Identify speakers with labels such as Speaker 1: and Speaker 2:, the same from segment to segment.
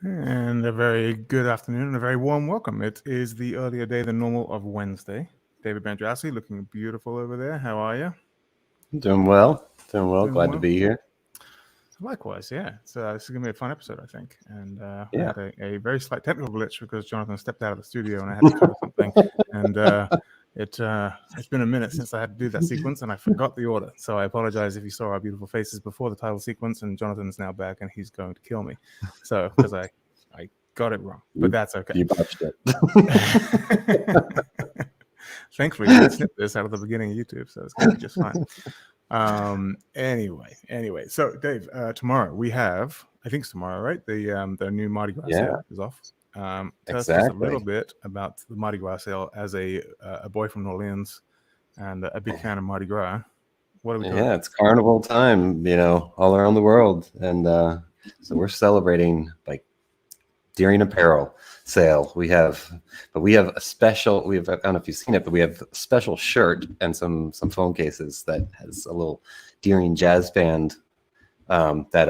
Speaker 1: And a very good afternoon and a very warm welcome. It is the earlier day than normal of Wednesday. David Banjo, looking beautiful over there. How are you?
Speaker 2: Doing well. Doing well.
Speaker 1: Doing
Speaker 2: Glad to
Speaker 1: well?
Speaker 2: be here.
Speaker 1: Likewise, yeah. This is going to be a fun episode, I think. And I
Speaker 2: Yeah.
Speaker 1: had a very slight technical glitch because Jonathan stepped out of the studio and I had to cover something. And it's been a minute since I had to do that sequence and I forgot the order. So I apologize if you saw our beautiful faces before the title sequence, and Jonathan's now back and he's going to kill me. So, because I got it wrong, but that's okay.
Speaker 2: You botched it.
Speaker 1: Thankfully, you can snip this out of the beginning of YouTube, so it's going to be just fine. Anyway. So Dave, tomorrow we have, I think it's tomorrow, right? The new Mardi Gras sale is off. Tell us just a little bit about the Mardi Gras sale as a boy from New Orleans and a big fan of Mardi Gras. What are we doing?
Speaker 2: Yeah, it's carnival time, all around the world, and so we're celebrating like during apparel sale. We have a special. I don't know if you've seen it, but we have a special shirt and some phone cases that has a little Deering jazz band that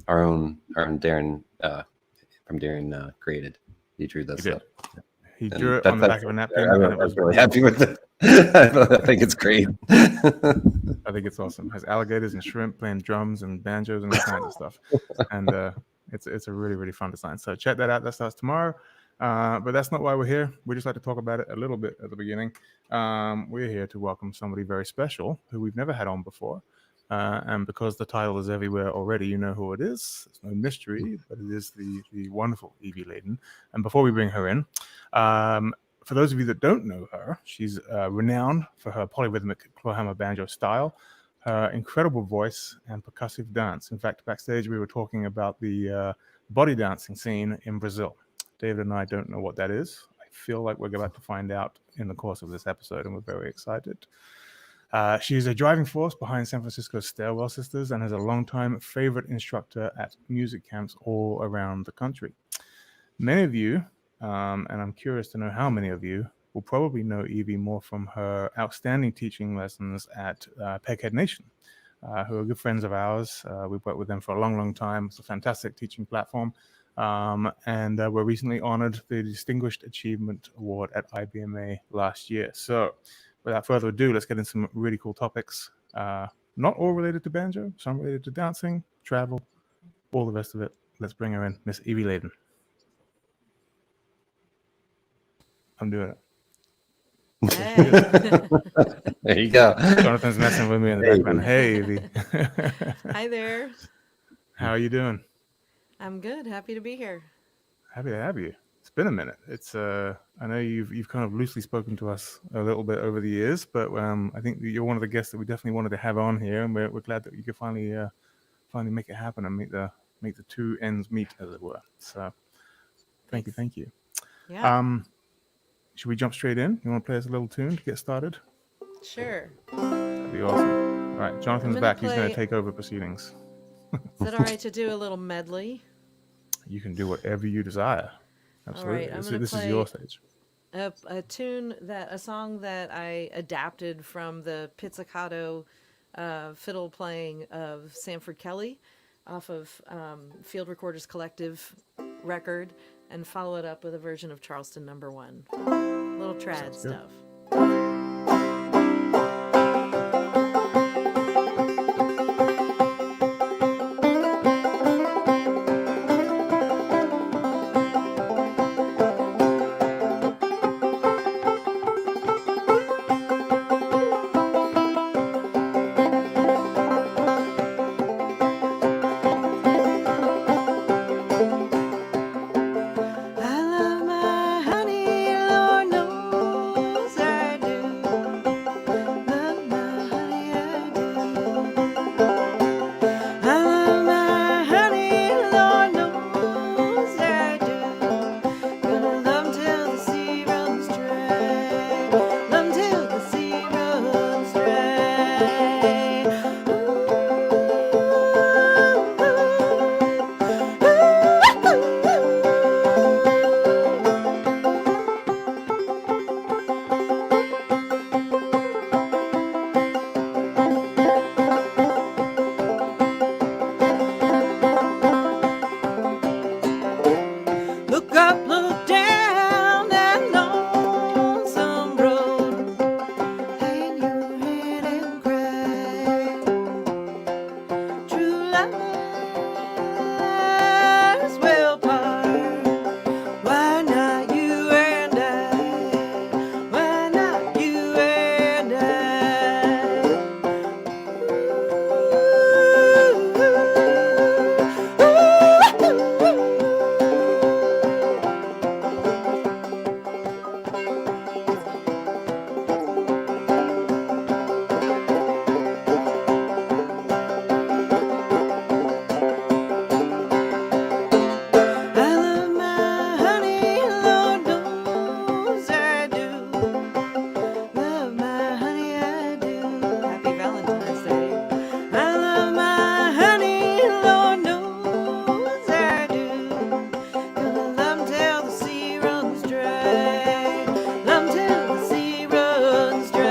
Speaker 2: our own Darren from Darren created. He drew this up.
Speaker 1: He drew it on the back of a napkin.
Speaker 2: I was really happy with it. I think it's great.
Speaker 1: I think it's awesome. It has alligators and shrimp playing drums and banjos and all kinds of stuff. And it's a really, really fun design. So check that out. That starts tomorrow. But that's not why we're here. We just like to talk about it a little bit at the beginning. We're here to welcome somebody very special who we've never had on before. And because the title is everywhere already, you know who it is. It's no mystery, but it is the wonderful Evie Ladin. And before we bring her in, for those of you that don't know her, she's renowned for her polyrhythmic clawhammer banjo style, her incredible voice, and percussive dance. In fact, backstage we were talking about the body dancing scene in Brazil. David and I don't know what that is. I feel like we're about to find out in the course of this episode, and we're very excited. She's a driving force behind San Francisco's Stairwell Sisters and is a longtime favorite instructor at music camps all around the country. Many of you, and I'm curious to know how many of you, will probably know Evie more from her outstanding teaching lessons at Peghead Nation, who are good friends of ours. We've worked with them for a long, long time. It's a fantastic teaching platform. And we're recently honored the Distinguished Achievement Award at IBMA last year. So without further ado, let's get into some really cool topics. Not all related to banjo, some related to dancing, travel, all the rest of it. Let's bring her in, Miss Evie Ladin. I'm doing it.
Speaker 3: Hey.
Speaker 2: There you go.
Speaker 1: Jonathan's messing with me in the background. Hey, Evie.
Speaker 3: Hi there.
Speaker 1: How are you doing?
Speaker 3: I'm good. Happy to be here.
Speaker 1: Happy to have you. It's been a minute. It's I know you've kind of loosely spoken to us a little bit over the years, but I think you're one of the guests that we definitely wanted to have on here, and we're glad that you could finally make it happen and make the two ends meet, as it were. So thank you.
Speaker 3: Yeah.
Speaker 1: Should we jump straight in? You want to play us a little tune to get started?
Speaker 3: Sure.
Speaker 1: That'd be awesome. All right, Jonathan's back. He's going to take over proceedings.
Speaker 3: Is that all right to do a little medley?
Speaker 1: You can do whatever you desire. Absolutely.
Speaker 3: All right,
Speaker 1: This is your stage.
Speaker 3: A song that I adapted from the pizzicato fiddle playing of Sanford Kelly off of Field Recorders Collective record, and follow it up with a version of Charleston Number 1. Little trad stuff. I love my honey, Lord knows I do. up, look down that lonesome road, hang your head and cry. True lovers will part. Why not you and I? Why not you and I love my honey, Lord knows I do. Love my honey, I do. Happy Valentine's Day. I love my honey, Lord knows I do. Gonna love 'em till the sea runs dry. Love 'em till the sea runs dry.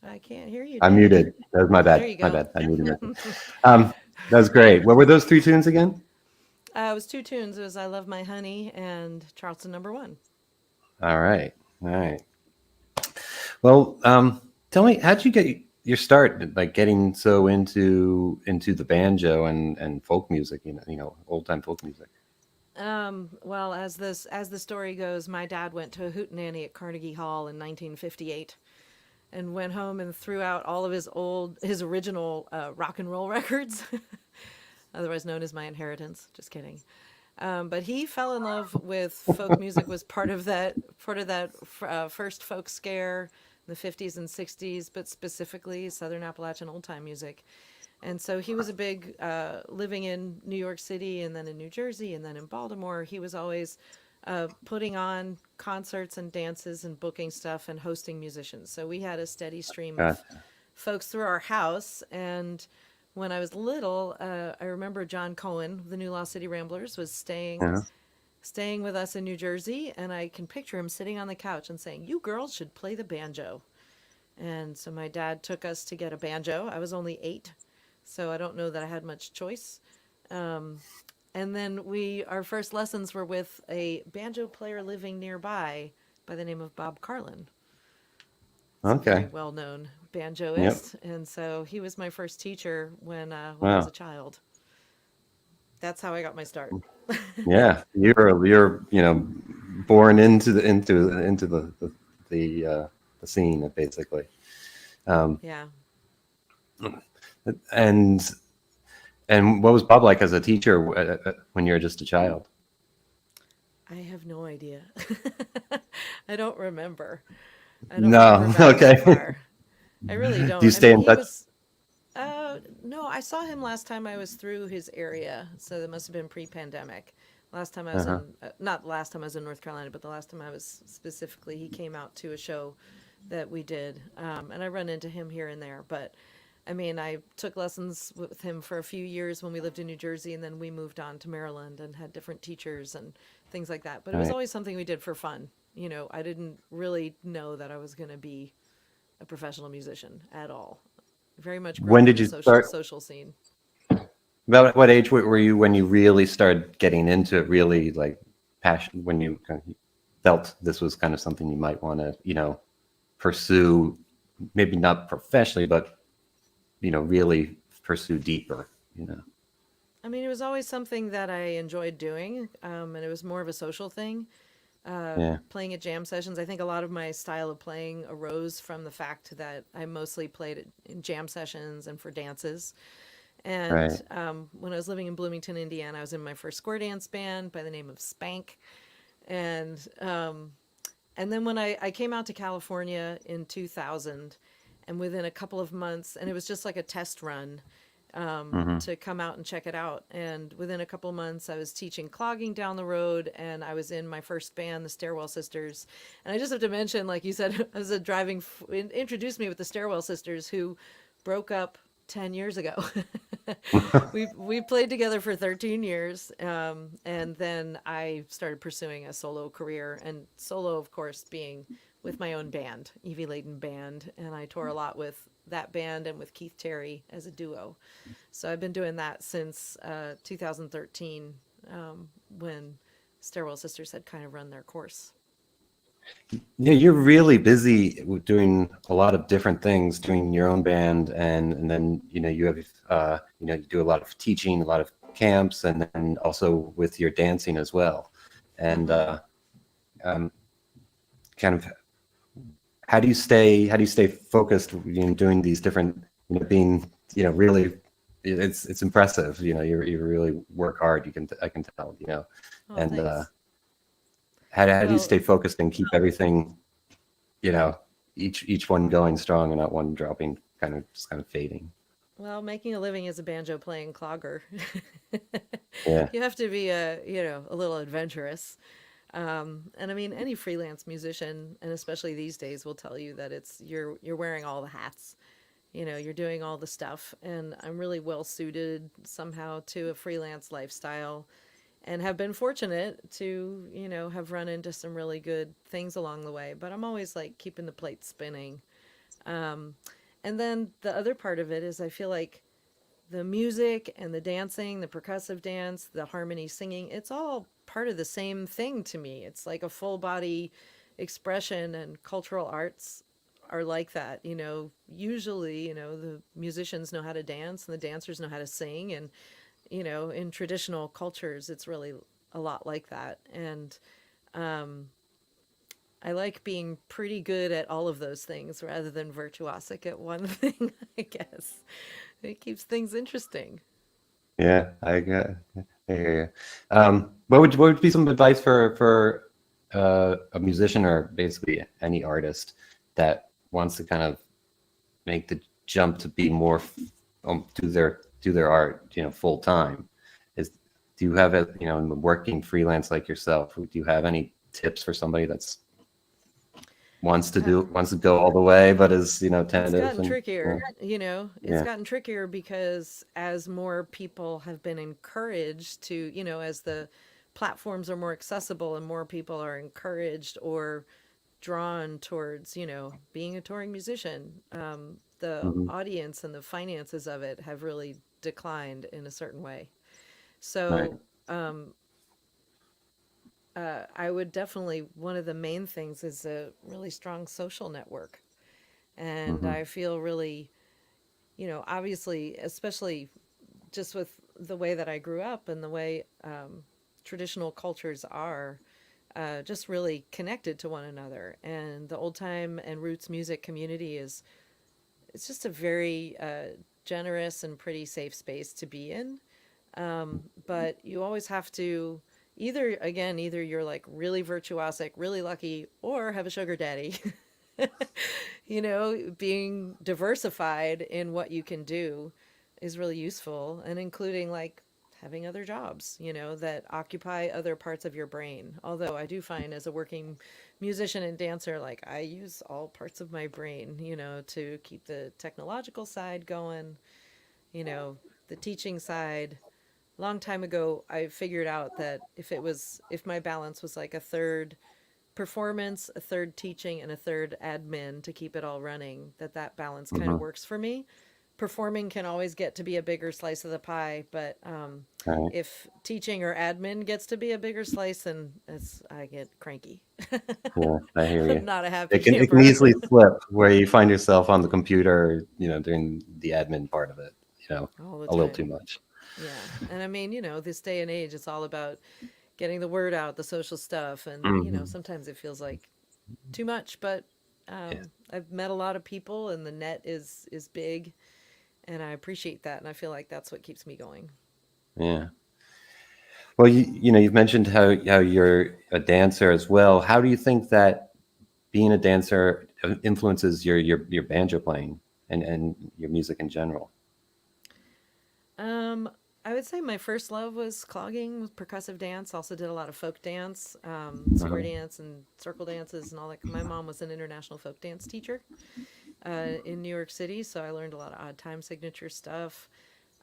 Speaker 3: I can't hear you.
Speaker 2: I'm
Speaker 3: Danny.
Speaker 2: muted. That was my bad.
Speaker 3: There you
Speaker 2: My
Speaker 3: go.
Speaker 2: bad. I muted myself. That was great. What were those three tunes again?
Speaker 3: It was two tunes. It was I Love My Honey and Charleston Number One.
Speaker 2: All right. All right. Well, tell me, how'd you get your start, like getting so into the banjo and folk music, old time folk music?
Speaker 3: Well, as the story goes, my dad went to a hootenanny at Carnegie Hall in 1958, and went home and threw out all of his original rock and roll records, otherwise known as my inheritance. Just kidding. But he fell in love with folk music. Was part of that first folk scare in the 50s and 60s, but specifically Southern Appalachian old time music. And so he was a big, living in New York City and then in New Jersey and then in Baltimore. He was always putting on concerts and dances and booking stuff and hosting musicians. So we had a steady stream of folks through our house. And when I was little, I remember John Cohen, the New Law City Ramblers, was staying with us in New Jersey. And I can picture him sitting on the couch and saying, "You girls should play the banjo." And so my dad took us to get a banjo. I was only 8. So I don't know that I had much choice. And then our first lessons were with a banjo player living nearby by the name of Bob Carlin.
Speaker 2: Okay.
Speaker 3: Very well-known banjoist. Yep. And so he was my first teacher when I was a child. That's how I got my start.
Speaker 2: Yeah, you're born into the scene basically.
Speaker 3: Yeah.
Speaker 2: And what was Bob like as a teacher when you were just a child?
Speaker 3: I have no idea. I don't remember.
Speaker 2: Okay.
Speaker 3: I really don't.
Speaker 2: Do you stay in touch?
Speaker 3: No, I saw him last time I was through his area, so that must have been pre-pandemic. Last time I was not last time I was in North Carolina, but the last time I was specifically, he came out to a show that we did. And I run into him here and there, but I mean, I took lessons with him for a few years when we lived in New Jersey, and then we moved on to Maryland and had different teachers and things like that. But it was
Speaker 2: Right.
Speaker 3: always something we did for fun. You know, I didn't really know that I was going to be a professional musician at all. Very much grew
Speaker 2: When
Speaker 3: up in
Speaker 2: did
Speaker 3: the
Speaker 2: you start?
Speaker 3: social scene.
Speaker 2: About what age were you when you really started getting into it? Really like passion when you kind of felt this was kind of something you might want to, pursue, maybe not professionally, but really pursue deeper. You know.
Speaker 3: I mean, it was always something that I enjoyed doing, and it was more of a social thing.
Speaker 2: Yeah.
Speaker 3: Playing at jam sessions, I think a lot of my style of playing arose from the fact that I mostly played in jam sessions and for dances. And
Speaker 2: Right.
Speaker 3: when I was living in Bloomington, Indiana, I was in my first square dance band by the name of Spank. And and then when I came out to California in 2000, and within a couple of months, and it was just like a test run
Speaker 2: Hmm.
Speaker 3: to come out and check it out. And within a couple of months, I was teaching clogging down the road, and I was in my first band, the Stairwell Sisters. And I just have to mention, like you said, as a introduced me with the Stairwell Sisters, who broke up 10 years ago. We played together for 13 years, and then I started pursuing a solo career, and solo, of course, being with my own band, Evie Ladin Band, and I toured a lot with that band and with Keith Terry as a duo. So I've been doing that since 2013, when Stairwell Sisters had kind of run their course.
Speaker 2: Yeah, you're really busy with doing a lot of different things, doing your own band, and then you have you do a lot of teaching, a lot of camps, and then also with your dancing as well. And
Speaker 3: Mm-hmm.
Speaker 2: um, kind of how do you stay focused doing these different being really it's impressive. You really work hard. I can tell.
Speaker 3: Oh,
Speaker 2: And
Speaker 3: thanks.
Speaker 2: how do you
Speaker 3: Well,
Speaker 2: stay focused and keep everything you know, each one going strong and not one dropping, kind of fading.
Speaker 3: making a living as a banjo playing clogger,
Speaker 2: Yeah.
Speaker 3: you have to be a little adventurous. And I mean, any freelance musician, and especially these days, will tell you that you're wearing all the hats. You know, you're doing all the stuff, and I'm really well suited somehow to a freelance lifestyle, and have been fortunate to have run into some really good things along the way. But I'm always like keeping the plate spinning. And then the other part of it is I feel like the music and the dancing, the percussive dance, the harmony singing, it's all part of the same thing to me. It's like a full body expression, and cultural arts are like that. Usually, the musicians know how to dance and the dancers know how to sing. And, in traditional cultures, it's really a lot like that. And I like being pretty good at all of those things rather than virtuosic at one thing, I guess. It keeps things interesting.
Speaker 2: Yeah, I hear you. What would be some advice for a musician or basically any artist that wants to kind of make the jump to be more do their art, full time? Is Do you have working freelance like yourself? Do you have any tips for somebody that's wants to go all the way, but is
Speaker 3: It's
Speaker 2: tentative
Speaker 3: gotten
Speaker 2: and
Speaker 3: trickier, it's
Speaker 2: yeah.
Speaker 3: gotten trickier because as more people have been encouraged to, as the platforms are more accessible and more people are encouraged or drawn towards, being a touring musician, the
Speaker 2: Hmm.
Speaker 3: audience and the finances of it have really declined in a certain way.
Speaker 2: Right.
Speaker 3: So, I would definitely, one of the main things is a really strong social network. And
Speaker 2: Hmm.
Speaker 3: I feel really, obviously, especially just with the way that I grew up and the way traditional cultures are, just really connected to one another. And the old time and roots music community it's just a very generous and pretty safe space to be in. But you always have to either you're like really virtuosic, really lucky, or have a sugar daddy. Being diversified in what you can do is really useful, and including like having other jobs, that occupy other parts of your brain. Although I do find as a working musician and dancer, like I use all parts of my brain, to keep the technological side going, the teaching side. Long time ago, I figured out that if my balance was like a third performance, a third teaching, and a third admin to keep it all running, that balance kind of
Speaker 2: Hmm.
Speaker 3: works for me. Performing can always get to be a bigger slice of the pie, but
Speaker 2: Right.
Speaker 3: if teaching or admin gets to be a bigger slice, then I get cranky.
Speaker 2: Yeah, I hear
Speaker 3: I'm
Speaker 2: you.
Speaker 3: not a happy
Speaker 2: It can
Speaker 3: camper.
Speaker 2: easily slip where you find yourself on the computer, during the admin part of it,
Speaker 3: All the
Speaker 2: a little too
Speaker 3: time.
Speaker 2: much.
Speaker 3: Yeah. And I mean, this day and age, it's all about getting the word out, the social stuff. And,
Speaker 2: Hmm.
Speaker 3: sometimes it feels like too much, but
Speaker 2: Yeah.
Speaker 3: I've met a lot of people and the net is big and I appreciate that. And I feel like that's what keeps me going.
Speaker 2: Yeah. Well, you've mentioned how you're a dancer as well. How do you think that being a dancer influences your banjo playing and your music in general?
Speaker 3: Um, I would say my first love was clogging with percussive dance. Also did a lot of folk dance, square
Speaker 2: Uh-huh.
Speaker 3: dance and circle dances and all that. My mom was an international folk dance teacher in New York City, so I learned a lot of odd time signature stuff.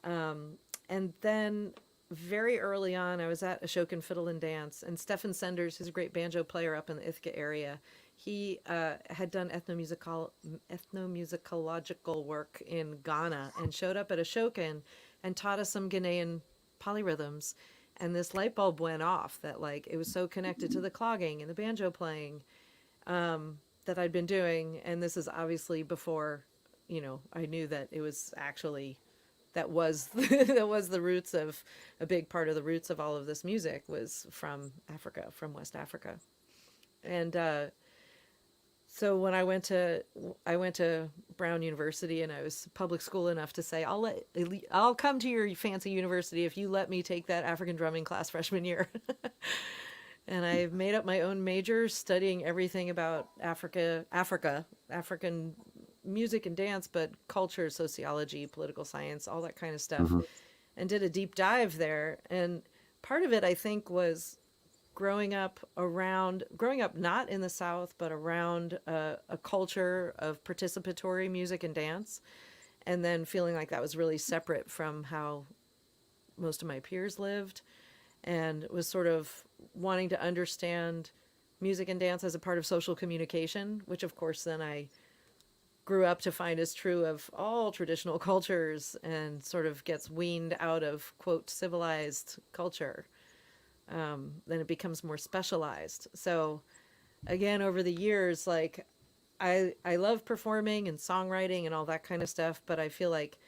Speaker 3: Um, and then very early on, I was at Ashokan Fiddle and Dance, and Stefan Senders, who's a great banjo player up in the Ithaca area, he had done ethnomusicological work in Ghana and showed up at Ashokan and taught us some Ghanaian polyrhythms. And this light bulb went off that like it was so connected to the clogging and the banjo playing that I'd been doing. And this is obviously before, I knew that it was actually that was that was the roots of a big part of the roots of all of this music was from Africa, from West Africa. And so when I went to Brown University and I was public school enough to say I'll come to your fancy university if you let me take that African drumming class freshman year. And I made up my own major studying everything about African music and dance, but culture, sociology, political science, all that kind of stuff,
Speaker 2: Hmm.
Speaker 3: and did a deep dive there. And part of it, I think, was growing up not in the South, but around a culture of participatory music and dance, and then feeling like that was really separate from how most of my peers lived, and was sort of wanting to understand music and dance as a part of social communication, which of course then I grew up to find is true of all traditional cultures and sort of gets weaned out of quote civilized culture. Then it becomes more specialized. So again, over the years, like I love performing and songwriting and all that kind of stuff, but I feel like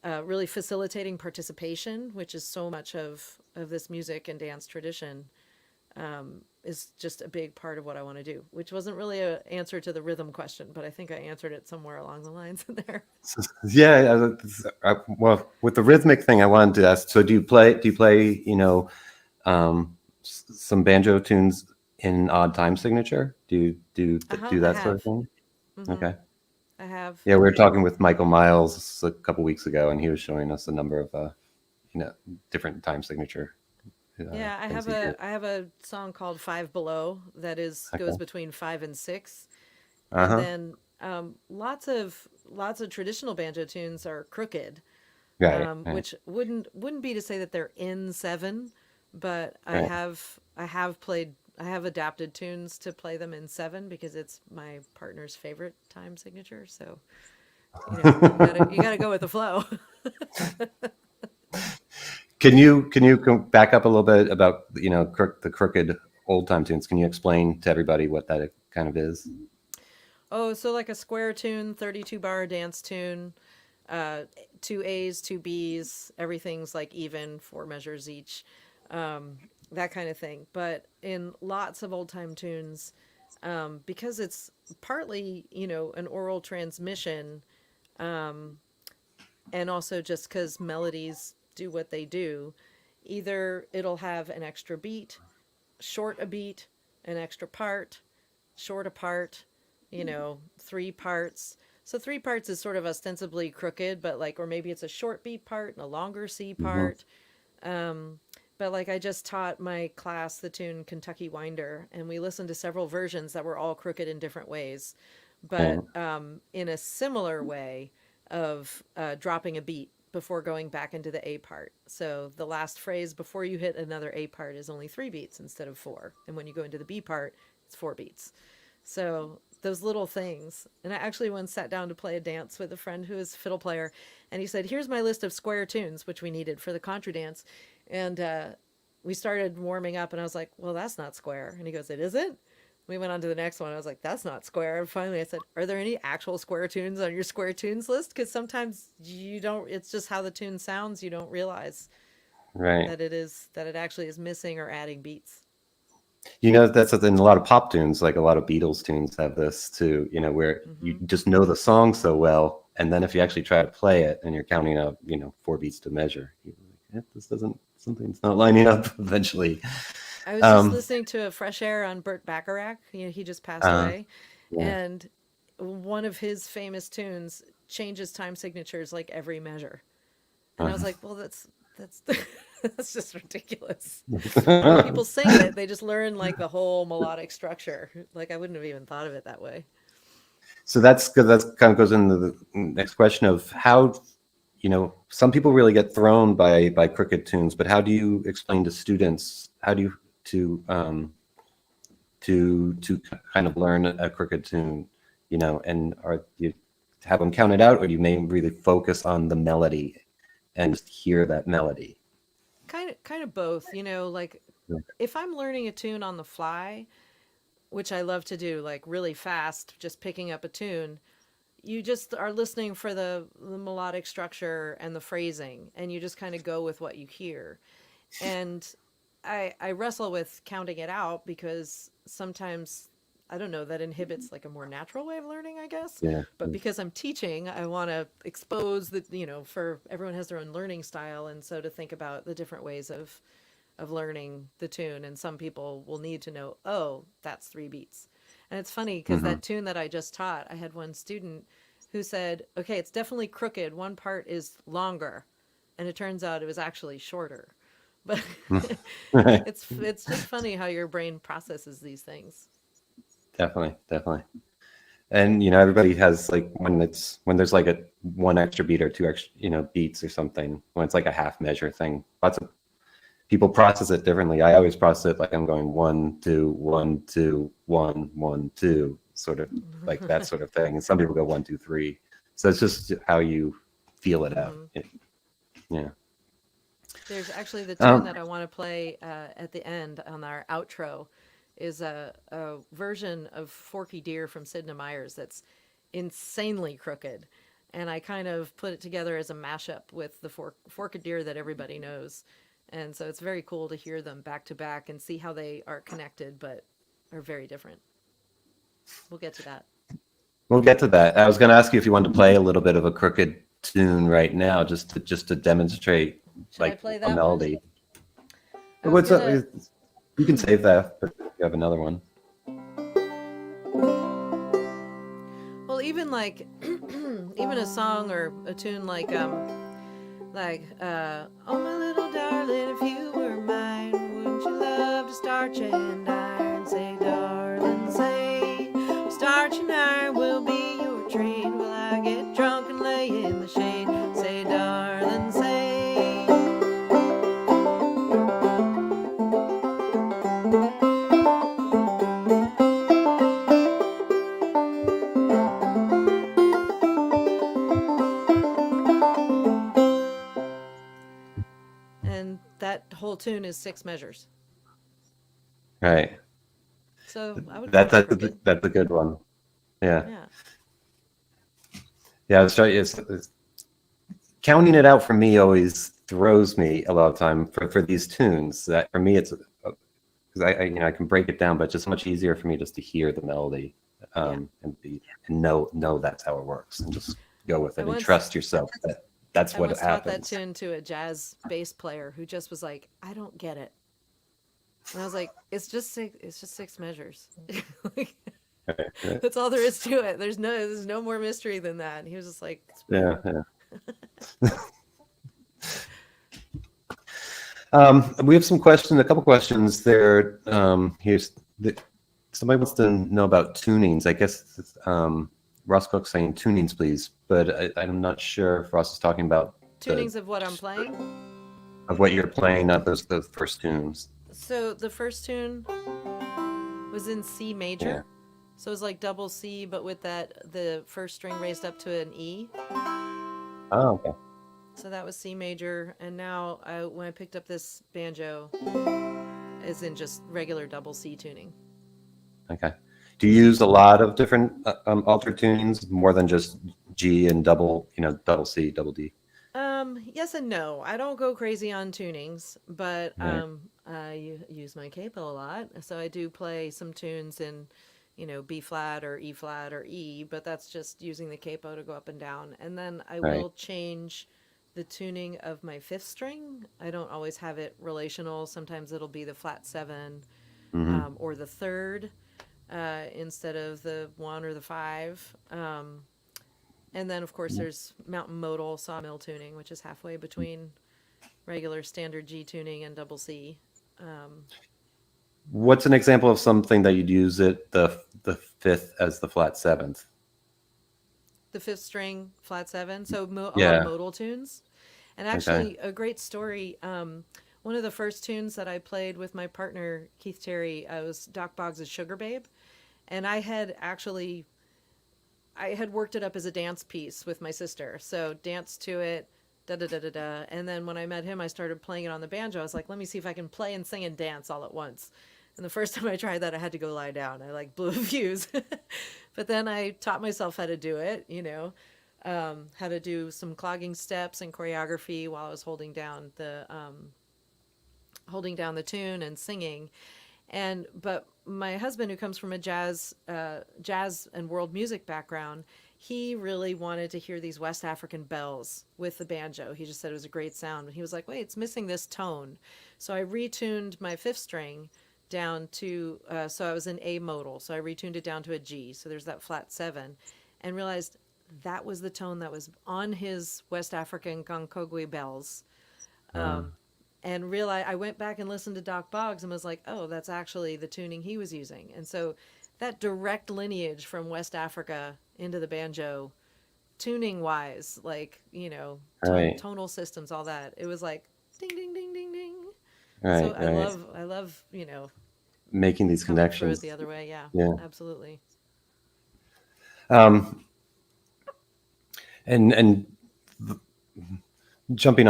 Speaker 3: really facilitating participation, which is so much of this music and dance tradition, is just a big part of what I want to do, which wasn't really an answer to the rhythm question, but I think I answered it somewhere along the lines in there.
Speaker 2: Yeah. Well, with the rhythmic thing, I wanted to ask. So, do you play some banjo tunes in odd time signature? Do
Speaker 3: I
Speaker 2: that sort of
Speaker 3: have.
Speaker 2: thing?
Speaker 3: Hmm.
Speaker 2: Okay.
Speaker 3: I have.
Speaker 2: Yeah, we were talking with Michael Miles a couple weeks ago, and he was showing us a number of you know different time signature
Speaker 3: Yeah, I
Speaker 2: things
Speaker 3: have
Speaker 2: he
Speaker 3: a
Speaker 2: did.
Speaker 3: I have a song called Five Below that is goes
Speaker 2: Okay.
Speaker 3: between 5 and 6,
Speaker 2: Uh
Speaker 3: and
Speaker 2: huh.
Speaker 3: then lots of traditional banjo tunes are crooked,
Speaker 2: Right. Right.
Speaker 3: which wouldn't be to say that they're in 7, but
Speaker 2: Right.
Speaker 3: I have adapted tunes to play them in 7 because it's my partner's favorite time signature. So you gotta go with the flow.
Speaker 2: Can you back up a little bit about the crooked old time tunes? Can you explain to everybody what that kind of is?
Speaker 3: Oh, so like a square tune, 32 bar dance tune, uh, 2 A's, 2 B's, everything's like even, 4 measures each, that kind of thing. But in lots of old time tunes, because it's partly, an oral transmission, and also just because melodies do what they do, either it'll have an extra beat, short a beat, an extra part, short a part, 3 parts. So 3 parts is sort of ostensibly crooked, but like, or maybe it's a short B part and a longer C
Speaker 2: Hmm.
Speaker 3: part. But like I just taught my class the tune Kentucky Winder, and we listened to several versions that were all crooked in different ways, but
Speaker 2: Right.
Speaker 3: in a similar way of dropping a beat before going back into the A part. So the last phrase before you hit another A part is only 3 beats instead of 4. And when you go into the B part, it's 4 beats. So those little things. And I actually once sat down to play a dance with a friend who is a fiddle player, and he said, "Here's my list of square tunes," which we needed for the contra dance. And we started warming up, and I was like, "Well, that's not square." And he goes, "It isn't?" We went on to the next one. I was like, "That's not square." And finally I said, "Are there any actual square tunes on your square tunes list?" Because sometimes you don't, it's just how the tune sounds. You don't realize
Speaker 2: Right.
Speaker 3: that it actually is missing or adding beats.
Speaker 2: That's in a lot of pop tunes, like a lot of Beatles tunes have this too, where you just know the song so well. And then if you actually try to play it and you're counting up, 4 beats to measure, you're like, this doesn't, something's not lining up eventually.
Speaker 3: I was just listening to a Fresh Air on Burt Bacharach. He just passed away.
Speaker 2: Yeah.
Speaker 3: And one of his famous tunes changes time signatures like every measure. And I was like, well, that's that's just ridiculous. When people sing it, they just learn like the whole melodic structure. Like I wouldn't have even thought of it that way.
Speaker 2: So that's good. That kind of goes into the next question of how, some people really get thrown by crooked tunes, but how do you explain to students, how do you to kind of learn a crooked tune, and are you have them count it out, or do you may really focus on the melody and just hear that melody?
Speaker 3: Kind of both, like if I'm learning a tune on the fly, which I love to do, like really fast, just picking up a tune, you just are listening for the melodic structure and the phrasing, and you just kind of go with what you hear. And I wrestle with counting it out because sometimes, I don't know, that inhibits like a more natural way of learning, I guess.
Speaker 2: Yeah.
Speaker 3: But because I'm teaching, I want to expose that, for everyone has their own learning style. And so to think about the different ways of learning the tune. And some people will need to know, oh, that's 3 beats. And it's funny because that tune that I just taught, I had one student who said, okay, it's definitely crooked. One part is longer. And it turns out it was actually shorter. But
Speaker 2: Right.
Speaker 3: it's just funny how your brain processes these things.
Speaker 2: Definitely. And everybody has like when there's like a 1 extra beat or 2 extra beats or something, when it's like a half measure thing, lots of people process it differently. I always process it like I'm going 1 2 1 2 1 1 2, sort of like that sort of thing. And some people go 1 2 3. So it's just how you feel it out. Yeah.
Speaker 3: There's actually the tune that I want to play at the end on our outro is a version of Forky Deer from Sidney Meyers that's insanely crooked. And I kind of put it together as a mashup with the Forky Deer that everybody knows. And so it's very cool to hear them back to back and see how they are connected, but are very different. We'll get to that.
Speaker 2: We'll get to that. I was going to ask you if you wanted to play a little bit of a crooked tune right now, just to demonstrate
Speaker 3: Should I
Speaker 2: like
Speaker 3: play
Speaker 2: a
Speaker 3: that
Speaker 2: melody.
Speaker 3: one? I was
Speaker 2: What's
Speaker 3: gonna-
Speaker 2: up? You can save that, but you have another one.
Speaker 3: Well, even like even a song or a tune like oh my little darling, if you were mine, wouldn't you love to starch and iron? Say, darling, say, starch and iron will be your trade. Will I get drunk and lay in the shade? Say, darling, say. And that whole tune is 6 measures.
Speaker 2: Right.
Speaker 3: So I would
Speaker 2: That's
Speaker 3: call it
Speaker 2: that's
Speaker 3: crooked.
Speaker 2: that's a good one. Yeah.
Speaker 3: Yeah.
Speaker 2: I was trying. It's counting it out for me always throws me a lot of time for these tunes. That for me it's because I can break it down, but it's just much easier for me just to hear the melody and know that's how it works, and just go with it and trust yourself that that's
Speaker 3: I
Speaker 2: what
Speaker 3: once
Speaker 2: happens.
Speaker 3: taught that tune to a jazz bass player who just was like, I don't get it. And I was like, it's just 6 measures. Like,
Speaker 2: Right.
Speaker 3: that's all there is to it. There's no more mystery than that. And he was just like,
Speaker 2: Yeah. We have some questions, a couple questions there. Somebody wants to know about tunings. I guess Ross Cook's saying tunings, please, but I'm not sure if Ross is talking about
Speaker 3: Tunings of what I'm playing.
Speaker 2: of what you're playing, not those first tunes.
Speaker 3: So the first tune was in C major.
Speaker 2: Yeah.
Speaker 3: So it was like double C, but with the first string raised up to an E.
Speaker 2: Oh, okay.
Speaker 3: So that was C major. And now when I picked up this banjo, is in just regular double C tuning.
Speaker 2: Okay. Do you use a lot of different altered tunings, more than just G and double C, double D?
Speaker 3: Yes and no. I don't go crazy on tunings, but
Speaker 2: Right.
Speaker 3: I use my capo a lot. So I do play some tunes in, B flat or E flat or E, but that's just using the capo to go up and down. And then I
Speaker 2: Right.
Speaker 3: will change the tuning of my fifth string. I don't always have it relational. Sometimes it'll be the flat seven,
Speaker 2: Mm-hmm.
Speaker 3: or the third, instead of the one or the five. And then, of course, there's mountain modal sawmill tuning, which is halfway between regular standard G tuning and double C.
Speaker 2: What's an example of something that you'd use the fifth as the flat seventh?
Speaker 3: The fifth string, flat seven. So a lot
Speaker 2: Yeah.
Speaker 3: of modal tunes. And actually, a great story. One of the first tunes that I played with my partner, Keith Terry, was Doc Boggs' Sugar Babe. And I had worked it up as a dance piece with my sister. So danced to it, da da da da da. And then when I met him, I started playing it on the banjo. I was like, let me see if I can play and sing and dance all at once. And the first time I tried that, I had to go lie down. I blew a fuse. But then I taught myself how to do it, how to do some clogging steps and choreography while I was holding down the tune and singing. But my husband, who comes from a jazz and world music background, he really wanted to hear these West African bells with the banjo. He just said it was a great sound. And he was like, wait, it's missing this tone. So I retuned my fifth string down to, so I was in A modal. So I retuned it down to a G. So there's that flat seven, and realized that was the tone that was on his West African Gonkogwe bells. And realized, I went back and listened to Doc Boggs and was like, oh, that's actually the tuning he was using. And so that direct lineage from West Africa into the banjo, tuning wise,
Speaker 2: Right.
Speaker 3: tonal systems, all that, it was like ding, ding, ding, ding, ding.
Speaker 2: Right.
Speaker 3: So
Speaker 2: Right.
Speaker 3: I love,
Speaker 2: Making these
Speaker 3: coming through it
Speaker 2: connections.
Speaker 3: the other way. Yeah,
Speaker 2: Yeah.
Speaker 3: absolutely.
Speaker 2: And jumping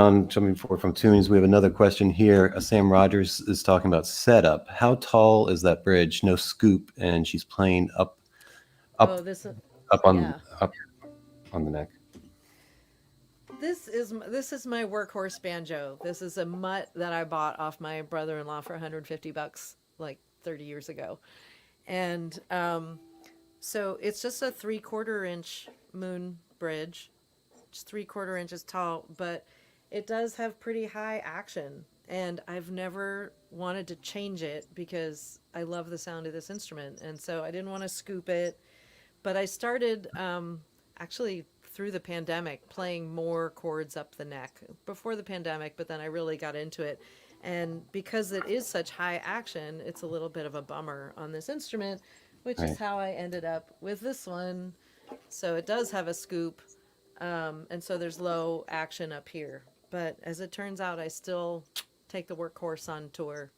Speaker 2: forward from tunings, we have another question here. Sam Rogers is talking about setup. How tall is that bridge? No scoop, and she's playing up
Speaker 3: Oh, this,
Speaker 2: up on
Speaker 3: yeah.
Speaker 2: up on the neck.
Speaker 3: This is my workhorse banjo. This is a mutt that I bought off my brother-in-law for $150 like 30 years ago. And so it's just a 3/4 inch moon bridge, just 3/4 inches tall, but it does have pretty high action. And I've never wanted to change it because I love the sound of this instrument. And so I didn't want to scoop it. But I started actually through the pandemic playing more chords up the neck before the pandemic, but then I really got into it. And because it is such high action, it's a little bit of a bummer on this instrument, which
Speaker 2: Right.
Speaker 3: is how I ended up with this one. So it does have a scoop, and so there's low action up here. But as it turns out, I still take the workhorse on tour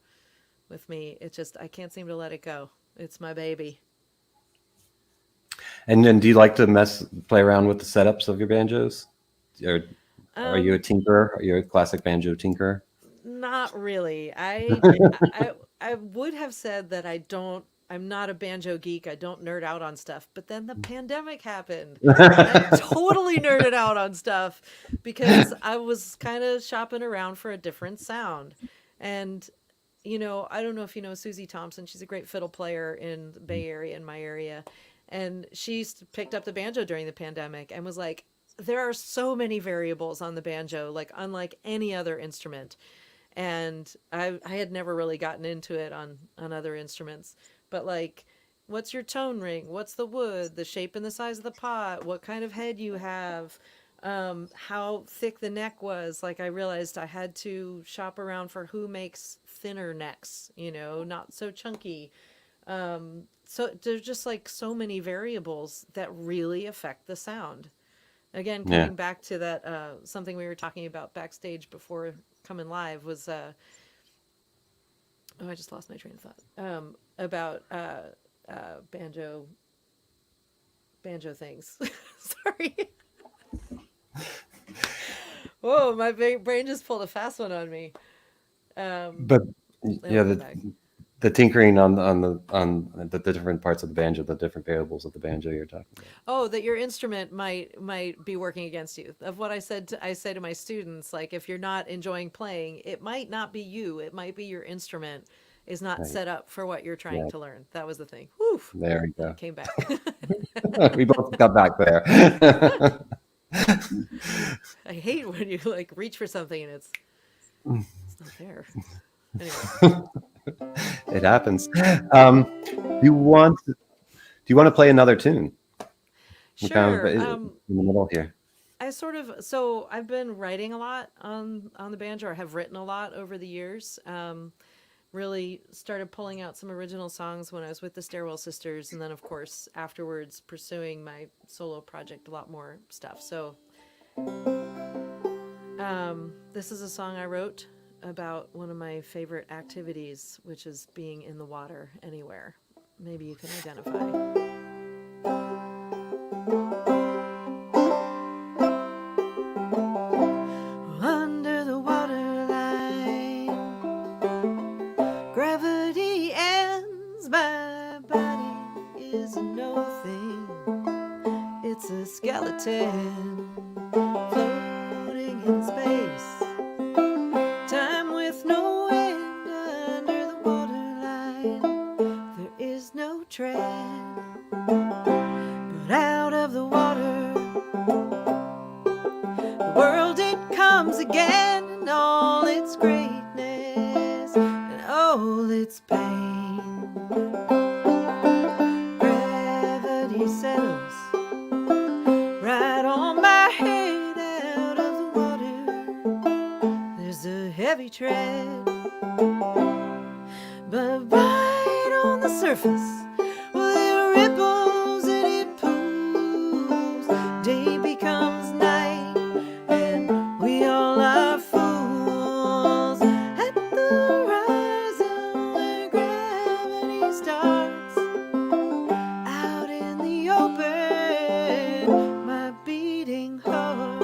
Speaker 3: with me. It just, I can't seem to let it go. It's my baby.
Speaker 2: And then, do you like to play around with the setups of your banjos? Or are you a tinkerer? Are you a classic banjo tinkerer?
Speaker 3: Not really. I would have said that I'm not a banjo geek. I don't nerd out on stuff. But then the pandemic happened. I totally nerded out on stuff because I was kind of shopping around for a different sound. And I don't know if you know Susie Thompson. She's a great fiddle player in the Bay Area, in my area. And she picked up the banjo during the pandemic and was like, there are so many variables on the banjo, like unlike any other instrument. And I had never really gotten into it on other instruments. But what's your tone ring? What's the wood? The shape and the size of the pot? What kind of head you have? how thick the neck was. Like I realized I had to shop around for who makes thinner necks, not so chunky. So there's just like so many variables that really affect the sound. Again,
Speaker 2: Yeah.
Speaker 3: coming back to that, something we were talking about backstage before coming live was, oh, I just lost my train of thought. About banjo things. Sorry. Whoa, my brain just pulled a fast one on me.
Speaker 2: But yeah,
Speaker 3: It'll come back.
Speaker 2: the tinkering on the different parts of the banjo, the different variables of the banjo you're talking about.
Speaker 3: Oh, that your instrument might be working against you. Of what I say to my students, like if you're not enjoying playing, it might not be you. It might be your instrument is not
Speaker 2: Right.
Speaker 3: set up for what you're trying
Speaker 2: Yeah.
Speaker 3: to learn. That was the thing. Whew.
Speaker 2: There we go.
Speaker 3: It came back.
Speaker 2: We both got back there.
Speaker 3: I hate when you like reach for something and it's not there. Anyway.
Speaker 2: It happens. Do you want to play another tune? We're kind of
Speaker 3: Sure.
Speaker 2: in the middle here.
Speaker 3: So I've been writing a lot on the banjo, or have written a lot over the years. Really started pulling out some original songs when I was with the Stairwell sisters, and then of course afterwards pursuing my solo project, a lot more stuff. So this is a song I wrote about one of my favorite activities, which is being in the water anywhere. Maybe you can identify. Under the waterline, gravity ends. My body is no thing. It's a skeleton floating in space. Time with no end. Under the waterline, there is no tread. But out of the water, the world it comes again, in all its greatness and all its pain. Gravity settles right on my head. Out of the water, there's a heavy tread. But right on the surface, well, it ripples and it pools. Day becomes night, and we all are fools. At the horizon where gravity starts, out in the open, my beating heart.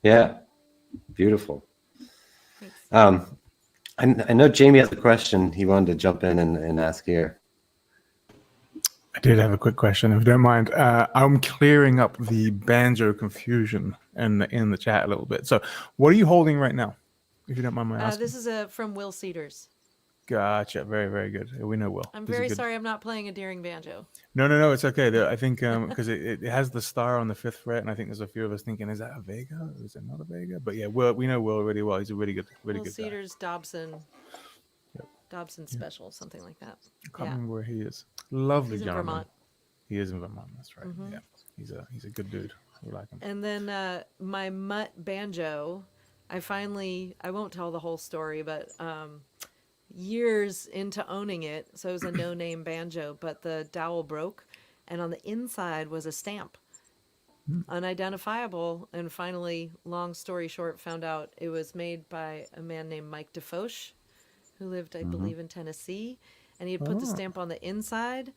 Speaker 2: Yeah, beautiful.
Speaker 3: Thanks.
Speaker 2: I know Jamie has a question he wanted to jump in and ask here.
Speaker 1: I did have a quick question, if you don't mind. I'm clearing up the banjo confusion in the chat a little bit. So, what are you holding right now, if you don't mind my asking?
Speaker 3: This is from Will Cedars.
Speaker 1: Gotcha. Very, very good. We know Will.
Speaker 3: I'm
Speaker 1: He's a
Speaker 3: very
Speaker 1: good...
Speaker 3: sorry I'm not playing a Deering banjo.
Speaker 1: No. It's okay. I think because it has the star on the 5th fret, and I think there's a few of us thinking, is that a Vega? Or is it not a Vega? But yeah, we know Will really well. He's a really good
Speaker 3: Will
Speaker 1: guy.
Speaker 3: Cedars, Dobson Special, something like that.
Speaker 1: I can't remember where he is. Lovely
Speaker 3: He's in
Speaker 1: gentleman.
Speaker 3: Vermont.
Speaker 1: He is in Vermont. That's right. Yeah, he's a good dude. We like him.
Speaker 3: And then my mutt banjo, I won't tell the whole story, but years into owning it, so it was a no-name banjo, but the dowel broke, and on the inside was a stamp, unidentifiable, and finally, long story short, found out it was made by a man named Mike DeFoche, who lived, I believe, in Tennessee, and he had put the stamp on the inside.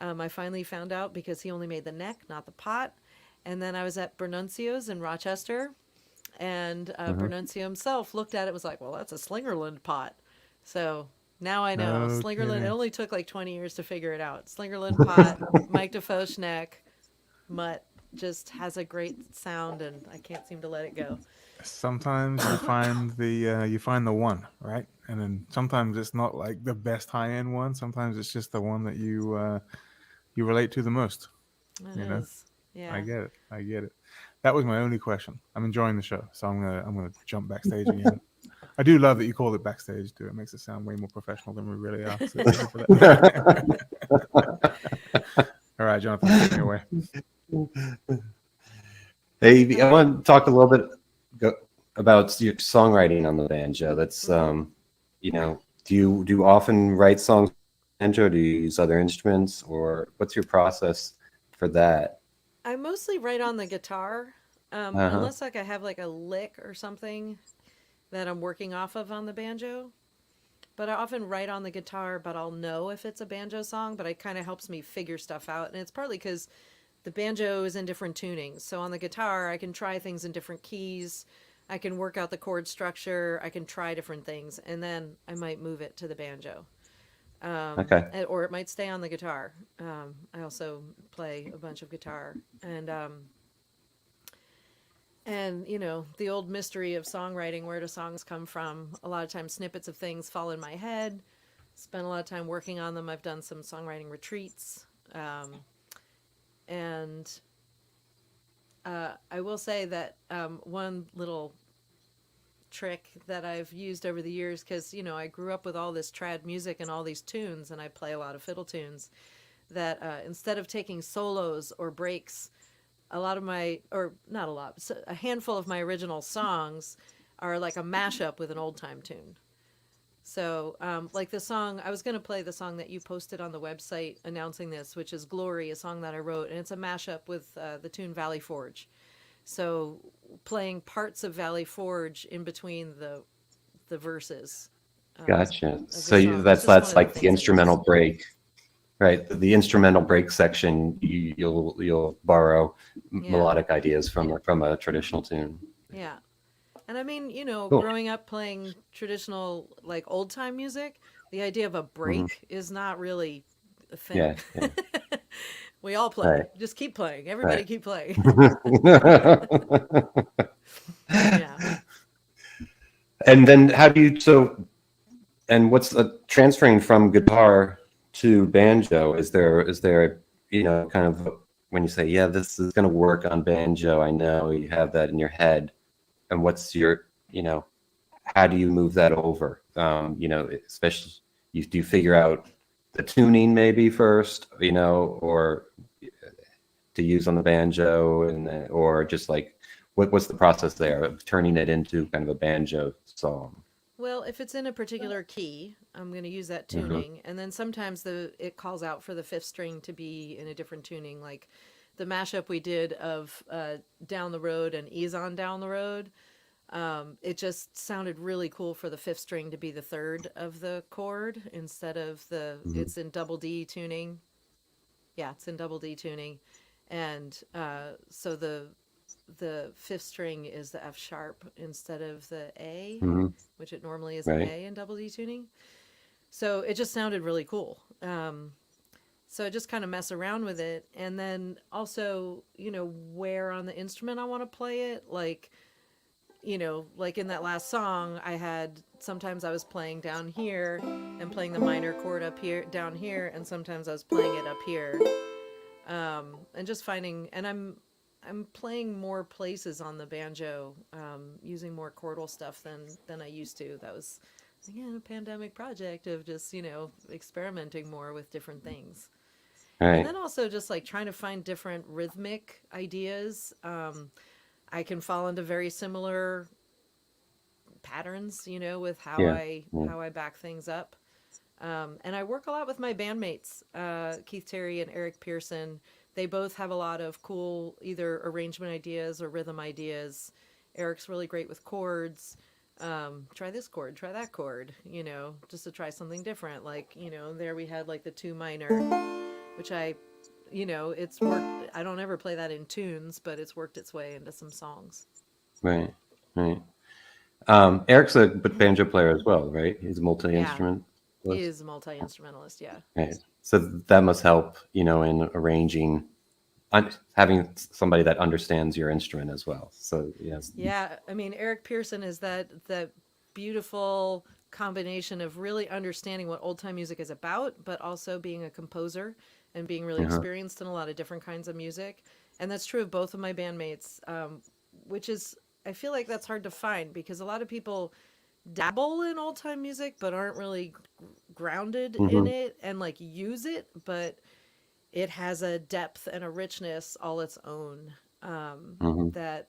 Speaker 3: I finally found out because he only made the neck, not the pot. And then I was at Bernuncio's in Rochester, and Bernuncio himself looked at it and was like, well, that's a Slingerland pot. So now I know.
Speaker 1: No
Speaker 3: Slingerland,
Speaker 1: kidding.
Speaker 3: it only took like 20 years to figure it out. Slingerland pot, Mike DeFoche neck, mutt, just has a great sound, and I can't seem to let it go.
Speaker 1: Sometimes you find the one, right? And then sometimes it's not like the best high-end one. Sometimes it's just the one that you relate to the most.
Speaker 3: It is. Yeah.
Speaker 1: I get it. That was my only question. I'm enjoying the show, so I'm gonna jump backstage again. I do love that you call it backstage too. It makes it sound way more professional than we really are. So thank you for that. All right, Jonathan, take me away.
Speaker 2: Hey, I want to talk a little bit about your songwriting on the banjo. That's do you often write songs on banjo? Do you use other instruments, or what's your process for that?
Speaker 3: I mostly write on the guitar, unless like I have like a lick or something that I'm working off of on the banjo. But I often write on the guitar, but I'll know if it's a banjo song, but it kind of helps me figure stuff out. And it's partly because the banjo is in different tunings. So on the guitar, I can try things in different keys. I can work out the chord structure. I can try different things. And then I might move it to the banjo.
Speaker 2: Okay.
Speaker 3: Or it might stay on the guitar. I also play a bunch of guitar. And you know, the old mystery of songwriting, where do songs come from? A lot of times snippets of things fall in my head. Spend a lot of time working on them. I've done some songwriting retreats. And I will say that one little trick that I've used over the years, because, you know, I grew up with all this trad music and all these tunes, and I play a lot of fiddle tunes, that instead of taking solos or breaks, a lot of my, or not a lot, a handful of my original songs are like a mashup with an old time tune. So, like the song, I was going to play the song that you posted on the website announcing this, which is Glory, a song that I wrote, and it's a mashup with the tune Valley Forge. So, playing parts of Valley Forge in between the verses.
Speaker 2: Gotcha. So that's like the instrumental break, right? The instrumental break section, you'll borrow melodic ideas from a traditional tune.
Speaker 3: Yeah. And I mean, you know,
Speaker 2: Cool.
Speaker 3: growing up playing traditional, like old time music, the idea of a break is not really a thing.
Speaker 2: Yeah.
Speaker 3: We all play.
Speaker 2: Right.
Speaker 3: Just keep playing. Everybody
Speaker 2: Right.
Speaker 3: keep playing.
Speaker 2: Yeah. And then and what's transferring from guitar to banjo? Is there kind of when you say, yeah, this is going to work on banjo, I know you have that in your head, and what's your, how do you move that over? Especially do you figure out the tuning maybe first, or to use on the banjo, or just like what's the process there of turning it into kind of a banjo song?
Speaker 3: Well, if it's in a particular key, I'm going to use that tuning. And then sometimes it calls out for the fifth string to be in a different tuning. Like the mashup we did of Down the Road and Ease on Down the Road. It just sounded really cool for the fifth string to be the third of the chord instead of it's in double D tuning. Yeah, it's in double D tuning. And so the fifth string is the F sharp instead of the A,
Speaker 2: Hmm.
Speaker 3: which it normally is an
Speaker 2: Right.
Speaker 3: A in double D tuning. So it just sounded really cool. So I just kind of mess around with it. And then also, where on the instrument I want to play it. Like, like in that last song, sometimes I was playing down here and playing the minor chord up here, down here, and sometimes I was playing it up here. And just finding, and I'm playing more places on the banjo, using more chordal stuff than I used to. That was, again, a pandemic project of just, experimenting more with different things. And
Speaker 2: Right.
Speaker 3: then also just like trying to find different rhythmic ideas. I can fall into very similar patterns, with how
Speaker 2: Yeah.
Speaker 3: I
Speaker 2: Yeah.
Speaker 3: how I back things up. And I work a lot with my bandmates, Keith Terry and Eric Pearson. They both have a lot of cool either arrangement ideas or rhythm ideas. Eric's really great with chords. Try this chord, try that chord, just to try something different. Like, there we had like the two minor, which it's worked. I don't ever play that in tunes, but it's worked its way into some songs.
Speaker 2: Right. Right. Eric's a banjo player as well, right? He's a
Speaker 3: Yeah,
Speaker 2: multi-instrumentalist.
Speaker 3: he is a multi-instrumentalist. Yeah.
Speaker 2: Right. So that must help, in arranging, having somebody that understands your instrument as well. So yes.
Speaker 3: Yeah, I mean, Eric Pearson is that beautiful combination of really understanding what old time music is about, but also being a composer and being really
Speaker 2: Uh-huh.
Speaker 3: experienced in a lot of different kinds of music. And that's true of both of my bandmates, which is, I feel like that's hard to find because a lot of people dabble in old time music but aren't really grounded in
Speaker 2: Hmm.
Speaker 3: it and like use it, but it has a depth and a richness all its own,
Speaker 2: Hmm.
Speaker 3: that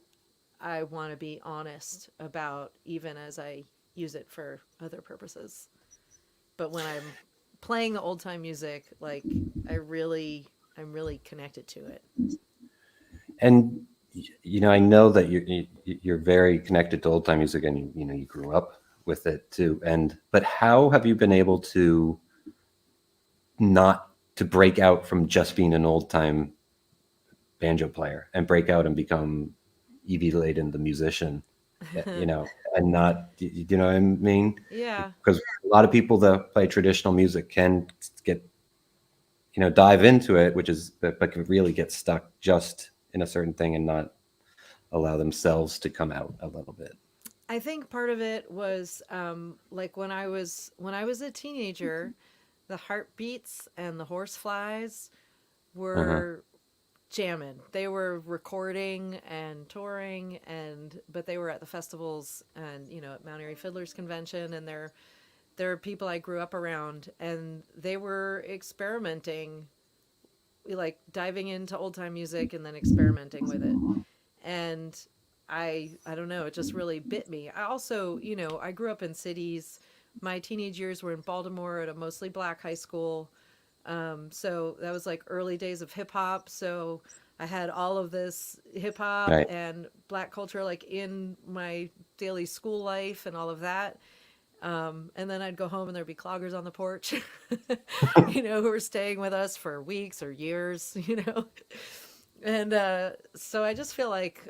Speaker 3: I want to be honest about, even as I use it for other purposes. But when I'm playing the old time music, like I'm really connected to it.
Speaker 2: And I know that you're very connected to old time music, and you grew up with it too. But how have you been able to not to break out from just being an old time banjo player and break out and become Evie Ladin, the musician, and not, you know what I mean?
Speaker 3: Yeah.
Speaker 2: Because a lot of people that play traditional music can get, dive into it, but can really get stuck just in a certain thing and not allow themselves to come out a little bit.
Speaker 3: I think part of it was, like when I was a teenager, the heartbeats and the horseflies
Speaker 2: Uh-huh.
Speaker 3: were jamming. They were recording and touring, but they were at the festivals and at Mount Airy Fiddlers Convention, and they're people I grew up around, and they were experimenting, like diving into old time music and then experimenting with it. And I don't know, it just really bit me. I also, I grew up in cities. My teenage years were in Baltimore at a mostly black high school. So that was like early days of hip hop. So I had all of this hip hop
Speaker 2: Right.
Speaker 3: and black culture like in my daily school life and all of that. And then I'd go home and there'd be cloggers on the porch, who were staying with us for weeks or years, And so I just feel like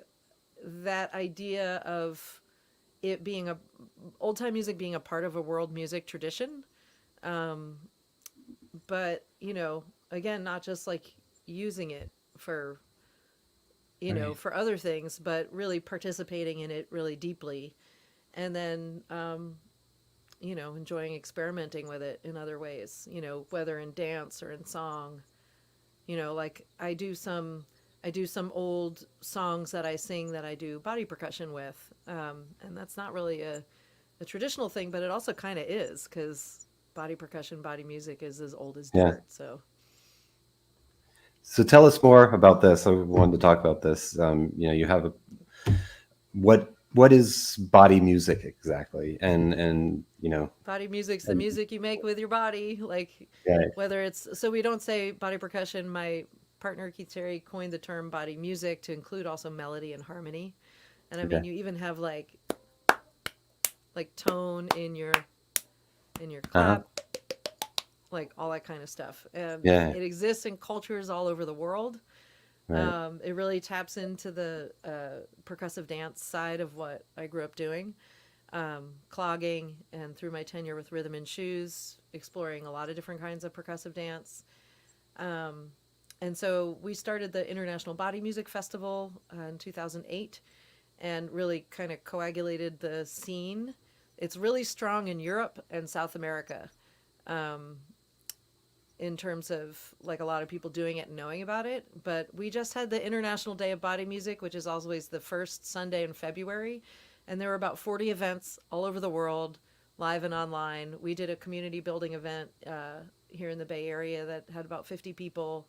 Speaker 3: that idea of it being old time music being a part of a world music tradition, but again, not just like using it for
Speaker 2: Right.
Speaker 3: for other things, but really participating in it really deeply, and then enjoying experimenting with it in other ways, whether in dance or in song. Like I do some old songs that I sing that I do body percussion with, and that's not really a traditional thing, but it also kind of is because body percussion, body music is as old as
Speaker 2: Yeah.
Speaker 3: dirt. So
Speaker 2: So tell us more about this. I wanted to talk about this. You have what is body music exactly? And
Speaker 3: body music's the
Speaker 2: and
Speaker 3: music you make with your body, like
Speaker 2: yeah.
Speaker 3: whether it's so we don't say body percussion. My partner Keith Terry coined the term body music to include also melody and harmony. And I mean,
Speaker 2: Okay.
Speaker 3: you even have like tone in your
Speaker 2: Uh-huh.
Speaker 3: clap, like all that kind of stuff. And
Speaker 2: Yeah.
Speaker 3: it exists in cultures all over the world.
Speaker 2: Right.
Speaker 3: It really taps into the percussive dance side of what I grew up doing, clogging, and through my tenure with Rhythm and Shoes, exploring a lot of different kinds of percussive dance. And so we started the International Body Music Festival in 2008 and really kind of coagulated the scene. It's really strong in Europe and South America, in terms of like a lot of people doing it and knowing about it. But we just had the International Day of Body Music, which is always the first Sunday in February. And there were about 40 events all over the world, live and online. We did a community building event here in the Bay Area that had about 50 people,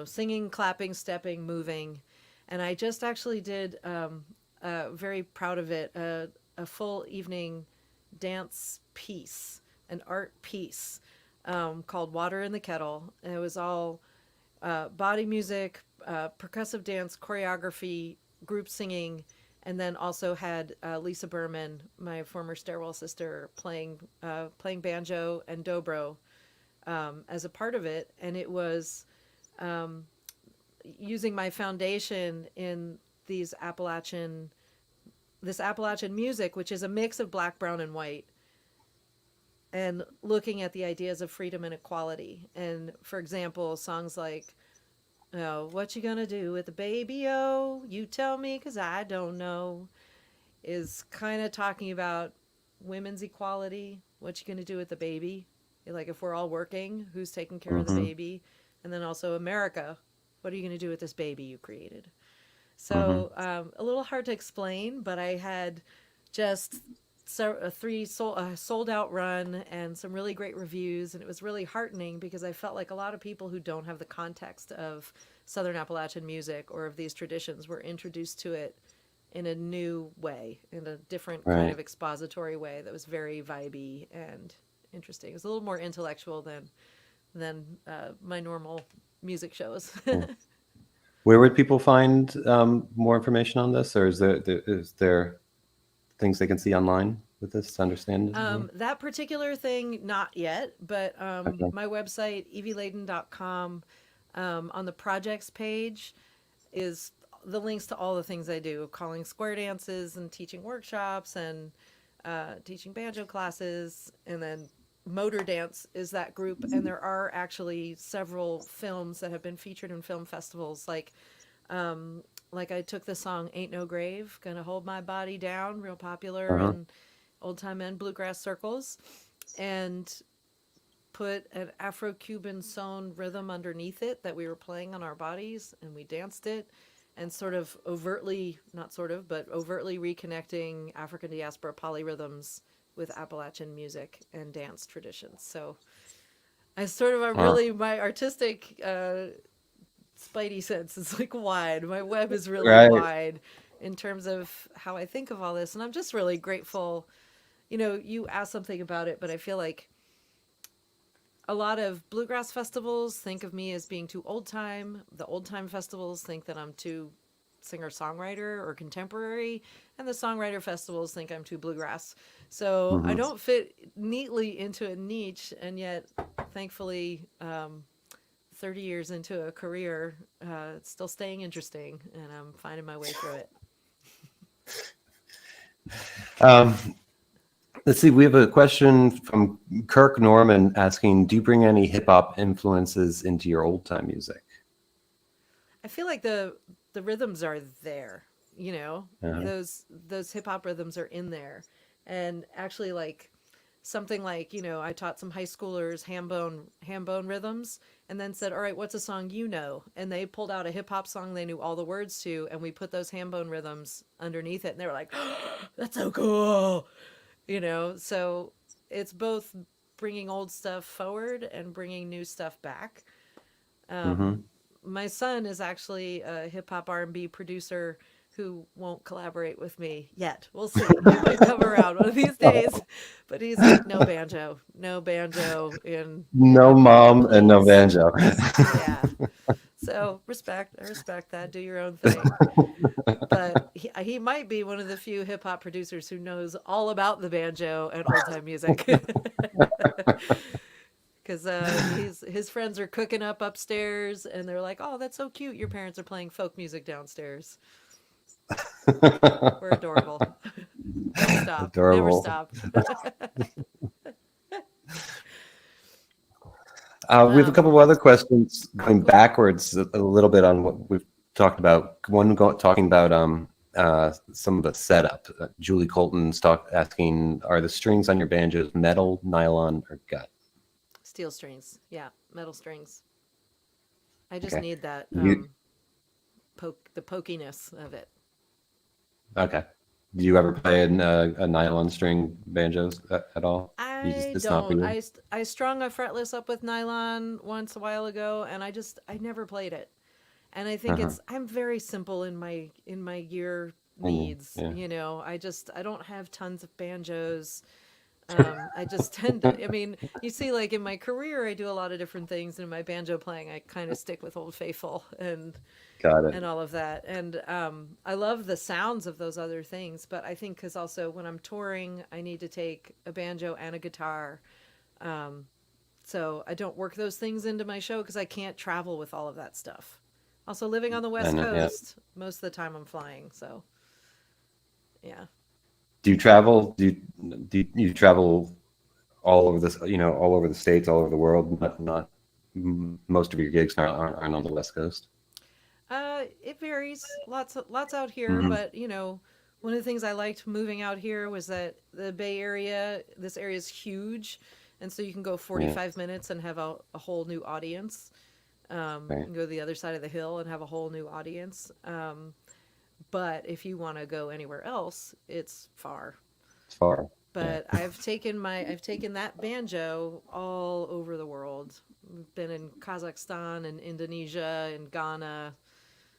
Speaker 3: singing, clapping, stepping, moving. And I just actually did, very proud of it, a full evening dance piece, an art piece, called Water in the Kettle. And it was all body music, percussive dance, choreography, group singing, and then also had Lisa Berman, my former Stairwell sister, playing banjo and dobro as a part of it. And it was using my foundation in this Appalachian music, which is a mix of black, brown, and white, and looking at the ideas of freedom and equality. And for example, songs like, what you gonna do with the baby, oh, you tell me, 'cause I don't know, is kind of talking about women's equality. What you gonna do with the baby? Like, if we're all working, who's taking care of the
Speaker 2: Mm-hmm.
Speaker 3: baby? And then also America, what are you gonna do with this baby you created?
Speaker 2: Mm-hmm.
Speaker 3: So a little hard to explain, but I had just a sold out run and some really great reviews, and it was really heartening because I felt like a lot of people who don't have the context of Southern Appalachian music or of these traditions were introduced to it in a new way, in a different kind
Speaker 2: Right.
Speaker 3: of expository way that was very vibey and interesting. It was a little more intellectual than my normal music shows.
Speaker 2: Cool. Where would people find more information on this, or is there things they can see online with this to understand it more?
Speaker 3: That particular thing, not yet, but
Speaker 2: Okay.
Speaker 3: my website, evieladin.com, on the projects page is the links to all the things I do, calling square dances and teaching workshops and teaching banjo classes. And then Motor Dance is that group. And there are actually several films that have been featured in film festivals, like I took the song "Ain't No Grave," "Gonna Hold My Body Down," real popular
Speaker 2: Uh-huh.
Speaker 3: in old time and bluegrass circles, and put an Afro-Cuban sewn rhythm underneath it that we were playing on our bodies, and we danced it, and sort of overtly, not sort of, but overtly reconnecting African diaspora polyrhythms with Appalachian music and dance traditions. So I sort of am
Speaker 2: Wow.
Speaker 3: really, my artistic spidey sense is like wide. My web is really
Speaker 2: Right.
Speaker 3: wide in terms of how I think of all this. And I'm just really grateful. You asked something about it, but I feel like a lot of bluegrass festivals think of me as being too old time. The old time festivals think that I'm too singer songwriter or contemporary, and the songwriter festivals think I'm too bluegrass. So I
Speaker 2: Mm-hmm.
Speaker 3: don't fit neatly into a niche, and yet, thankfully, 30 years into a career, it's still staying interesting, and I'm finding my way through it.
Speaker 2: Um, let's see. We have a question from Kirk Norman asking, "Do you bring any hip hop influences into your old time music?"
Speaker 3: I feel like the rhythms are there,
Speaker 2: Uh-huh.
Speaker 3: those hip hop rhythms are in there, and actually like something like I taught some high schoolers ham bone rhythms, and then said, all right, what's a song and they pulled out a hip hop song they knew all the words to, and we put those ham bone rhythms underneath it, and they were like, that's so cool. So it's both bringing old stuff forward and bringing new stuff back.
Speaker 2: Mm-hmm.
Speaker 3: My son is actually a hip hop R&B producer who won't collaborate with me yet. We'll see. He might come around one of these days, but he's like, no banjo in hip
Speaker 2: No
Speaker 3: hop R&B,
Speaker 2: mom and no
Speaker 3: please.
Speaker 2: banjo.
Speaker 3: Yeah. So I respect that. Do your own thing. But he might be one of the few hip hop producers who knows all about the banjo and old time music. because his friends are cooking up upstairs, and they're like, "Oh, that's so cute. Your parents are playing folk music downstairs." We're adorable. Don't stop. Never
Speaker 2: Adorable.
Speaker 3: stop.
Speaker 2: We have a couple of other questions going backwards a little bit on what we've talked about. Talking about some of the setup. Julie Colton's asking, are the strings on your banjos metal, nylon, or gut?
Speaker 3: Steel strings. Yeah, metal strings. I just
Speaker 2: Okay.
Speaker 3: need that the pokiness of it.
Speaker 2: Okay. Do you ever play a nylon string banjos at all?
Speaker 3: I
Speaker 2: It's not for
Speaker 3: don't.
Speaker 2: you?
Speaker 3: I strung a fretless up with nylon once a while ago, and I never played it. And I think I'm very simple in my gear needs.
Speaker 2: Yeah.
Speaker 3: You know, I don't have tons of banjos. I just tend to, I mean, you see, like in my career, I do a lot of different things. And in my banjo playing, I kind of stick with Old Faithful
Speaker 2: Got it.
Speaker 3: and all of that. And I love the sounds of those other things. But I think because also when I'm touring, I need to take a banjo and a guitar. So I don't work those things into my show because I can't travel with all of that stuff. Also, living on the West Coast, most of the time I'm flying. So, yeah.
Speaker 2: Do you travel? Do you travel all over this? You know, all over the states, all over the world. Not most of your gigs aren't on the West Coast.
Speaker 3: It varies. Lots out here, but you know, one of the things I liked moving out here was that the Bay Area, this area is huge, and so you can go 45 minutes and have a whole new audience. You can go to the other side of the hill and have a whole new audience. But if you want to go anywhere else, it's far.
Speaker 2: It's far.
Speaker 3: But I've taken that banjo all over the world. We've been in Kazakhstan and Indonesia and Ghana,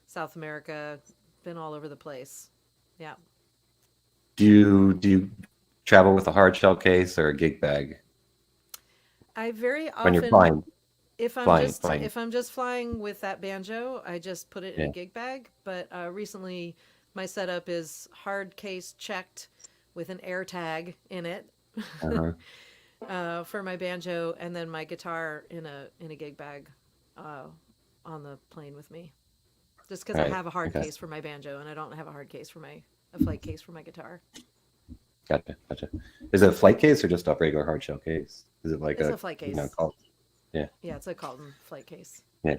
Speaker 3: South America, been all over the place. Yeah.
Speaker 2: Do you travel with a hard shell case or a gig bag
Speaker 3: I very often
Speaker 2: when you're flying?
Speaker 3: if I'm just flying with that banjo, I just put it in a gig bag. But recently, my setup is hard case checked with an air tag in it for my banjo, and then my guitar in a gig bag on the plane with me. Just because I have a hard case for my banjo, and I don't have a hard case for a flight case for my guitar.
Speaker 2: Gotcha. Is it a flight case or just a regular hard shell case? Is it like
Speaker 3: it's a flight case?
Speaker 2: Yeah,
Speaker 3: it's a Calton flight case.
Speaker 2: Yeah.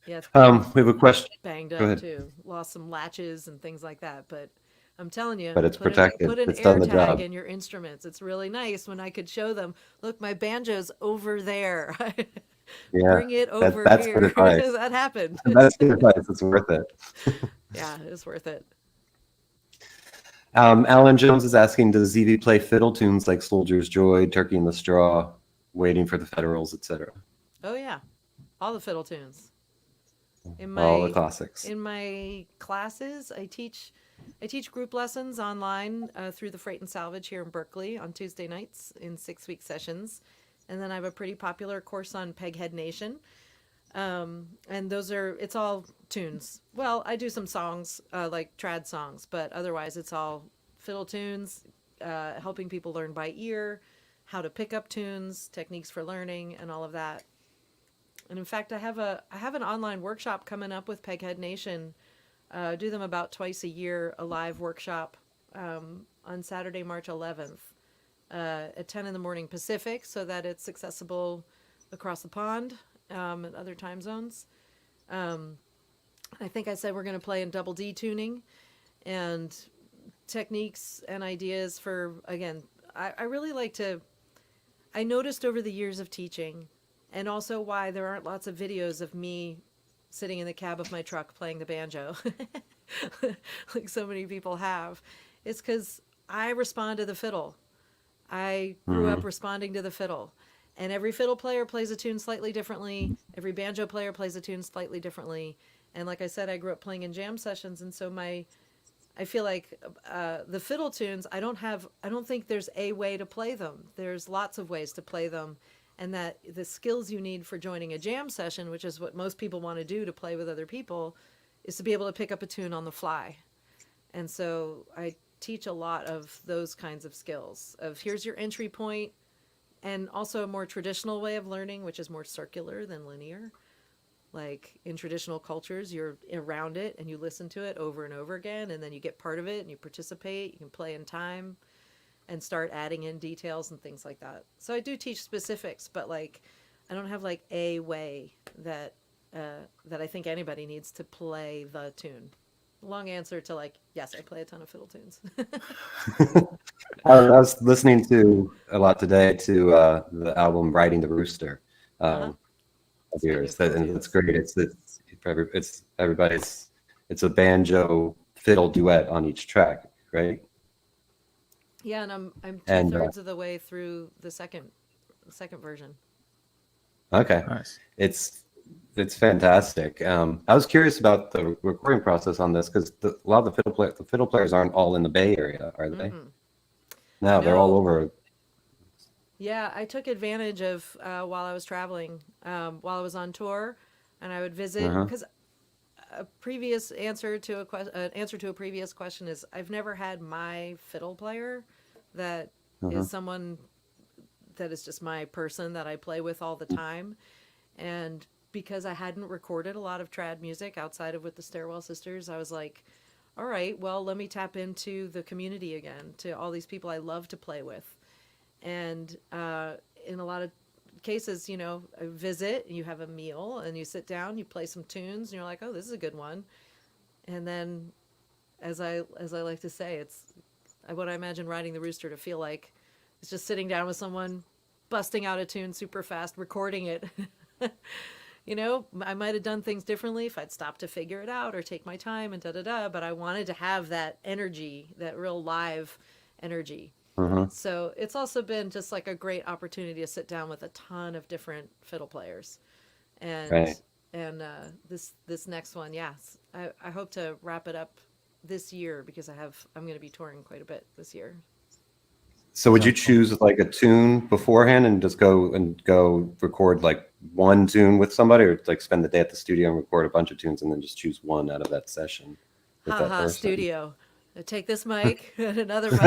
Speaker 3: Yeah. It's
Speaker 2: we have a question.
Speaker 3: Banged up too. Lost some latches and things like that, but I'm telling you,
Speaker 2: But it's protected.
Speaker 3: Put an
Speaker 2: It's
Speaker 3: air
Speaker 2: done the
Speaker 3: tag
Speaker 2: job.
Speaker 3: in your instruments. It's really nice when I could show them. Look, my banjo's over there. Bring it over
Speaker 2: that's
Speaker 3: here.
Speaker 2: good advice.
Speaker 3: That happened.
Speaker 2: That's good advice. It's worth it.
Speaker 3: Yeah, it's worth it.
Speaker 2: Alan Jones is asking, does Evie play fiddle tunes like Soldier's Joy, Turkey in the Straw, Waiting for the Federals, etc.?
Speaker 3: Oh yeah, all the fiddle tunes.
Speaker 2: All the classics.
Speaker 3: In my classes, I teach group lessons online through the Freight and Salvage here in Berkeley on Tuesday nights in 6-week sessions. And then I have a pretty popular course on Peghead Nation. And it's all tunes. Well, I do some songs, like trad songs, but otherwise it's all fiddle tunes, helping people learn by ear, how to pick up tunes, techniques for learning, and all of that. And in fact, I have an online workshop coming up with Peghead Nation. I do them about twice a year, a live workshop on Saturday, March 11th at 10 in the morning Pacific, so that it's accessible across the pond and other time zones. I think I said we're going to play in double D tuning and techniques and ideas for, again, I really like to, I noticed over the years of teaching, and also why there aren't lots of videos of me sitting in the cab of my truck playing the banjo like so many people have. It's because I respond to the fiddle. I grew up responding to the fiddle. And every fiddle player plays a tune slightly differently. Every banjo player plays a tune slightly differently. And like I said, I grew up playing in jam sessions. And so I feel like the fiddle tunes, I don't think there's a way to play them. There's lots of ways to play them. And that the skills you need for joining a jam session, which is what most people want to do to play with other people, is to be able to pick up a tune on the fly. And so I teach a lot of those kinds of skills of here's your entry point and also a more traditional way of learning, which is more circular than linear. Like in traditional cultures, you're around it and you listen to it over and over again, and then you get part of it and you participate. You can play in time and start adding in details and things like that. So I do teach specifics, but like I don't have like a way that that I think anybody needs to play the tune. Long answer to like, yes, I play a ton of fiddle tunes.
Speaker 2: I was listening to a lot today to the album "Riding the Rooster"
Speaker 3: Uh-huh.
Speaker 2: of
Speaker 3: Speaking
Speaker 2: yours,
Speaker 3: of fiddle
Speaker 2: and it's
Speaker 3: tunes.
Speaker 2: great. It's everybody's. It's a banjo fiddle duet on each track, right?
Speaker 3: Yeah, and I'm two
Speaker 2: And
Speaker 3: thirds of the way through the second version.
Speaker 2: okay,
Speaker 1: Nice.
Speaker 2: it's it's fantastic. I was curious about the recording process on this because a lot of the fiddle players aren't all in the Bay Area, are they?
Speaker 3: Mm-mm.
Speaker 2: No, they're all
Speaker 3: No,
Speaker 2: over.
Speaker 3: yeah, I took advantage of while I was traveling, while I was on tour, and I would visit
Speaker 2: Uh-huh,
Speaker 3: because a previous answer to an answer to a previous question is I've never had my fiddle player that
Speaker 2: uh-huh.
Speaker 3: is someone that is just my person that I play with all the time. And because I hadn't recorded a lot of trad music outside of with the Stairwell sisters, I was like, all right, well, let me tap into the community again, to all these people I love to play with. And in a lot of cases, a visit, you have a meal, and you sit down, you play some tunes, and you're like, oh, this is a good one. And then, as I like to say, it's what I imagine Riding the Rooster to feel like. It's just sitting down with someone, busting out a tune super fast, recording it. I might have done things differently if I'd stopped to figure it out or take my time and da da da, but I wanted to have that energy, that real live energy.
Speaker 2: Uh-huh.
Speaker 3: So it's also been just like a great opportunity to sit down with a ton of different fiddle players, and
Speaker 2: Right.
Speaker 3: this next one, yes, I hope to wrap it up this year because I'm going to be touring quite a bit this year.
Speaker 2: So would you
Speaker 1: Sounds cool.
Speaker 2: choose like a tune beforehand and just go record like one tune with somebody, or like spend the day at the studio and record a bunch of tunes and then just choose one out of that session with that
Speaker 3: Haha,
Speaker 2: person?
Speaker 3: studio. I take this mic and another mic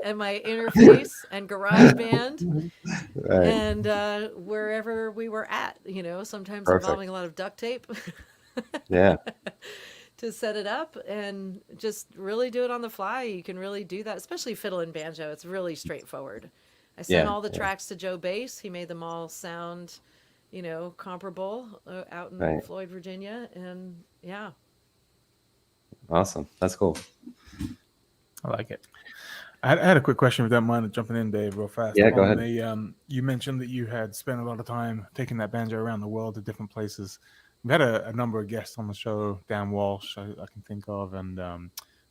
Speaker 3: and my interface and garage band
Speaker 2: Right.
Speaker 3: and wherever we were at, sometimes involving
Speaker 2: Perfect.
Speaker 3: a lot of duct tape
Speaker 2: Yeah.
Speaker 3: to set it up and just really do it on the fly. You can really do that, especially fiddle and banjo. It's really straightforward. I sent
Speaker 2: Yeah.
Speaker 3: all the
Speaker 2: Yeah.
Speaker 3: tracks to Joe Bass. He made them all sound, comparable out in
Speaker 2: Right.
Speaker 3: Floyd, Virginia. And yeah.
Speaker 2: Awesome. That's cool.
Speaker 1: I like it. I had a quick question, if you don't mind jumping in, Dave, real fast.
Speaker 2: Yeah. Go
Speaker 1: On
Speaker 2: ahead.
Speaker 1: the you mentioned that you had spent a lot of time taking that banjo around the world to different places. We've had a number of guests on the show, Dan Walsh, I can think of, and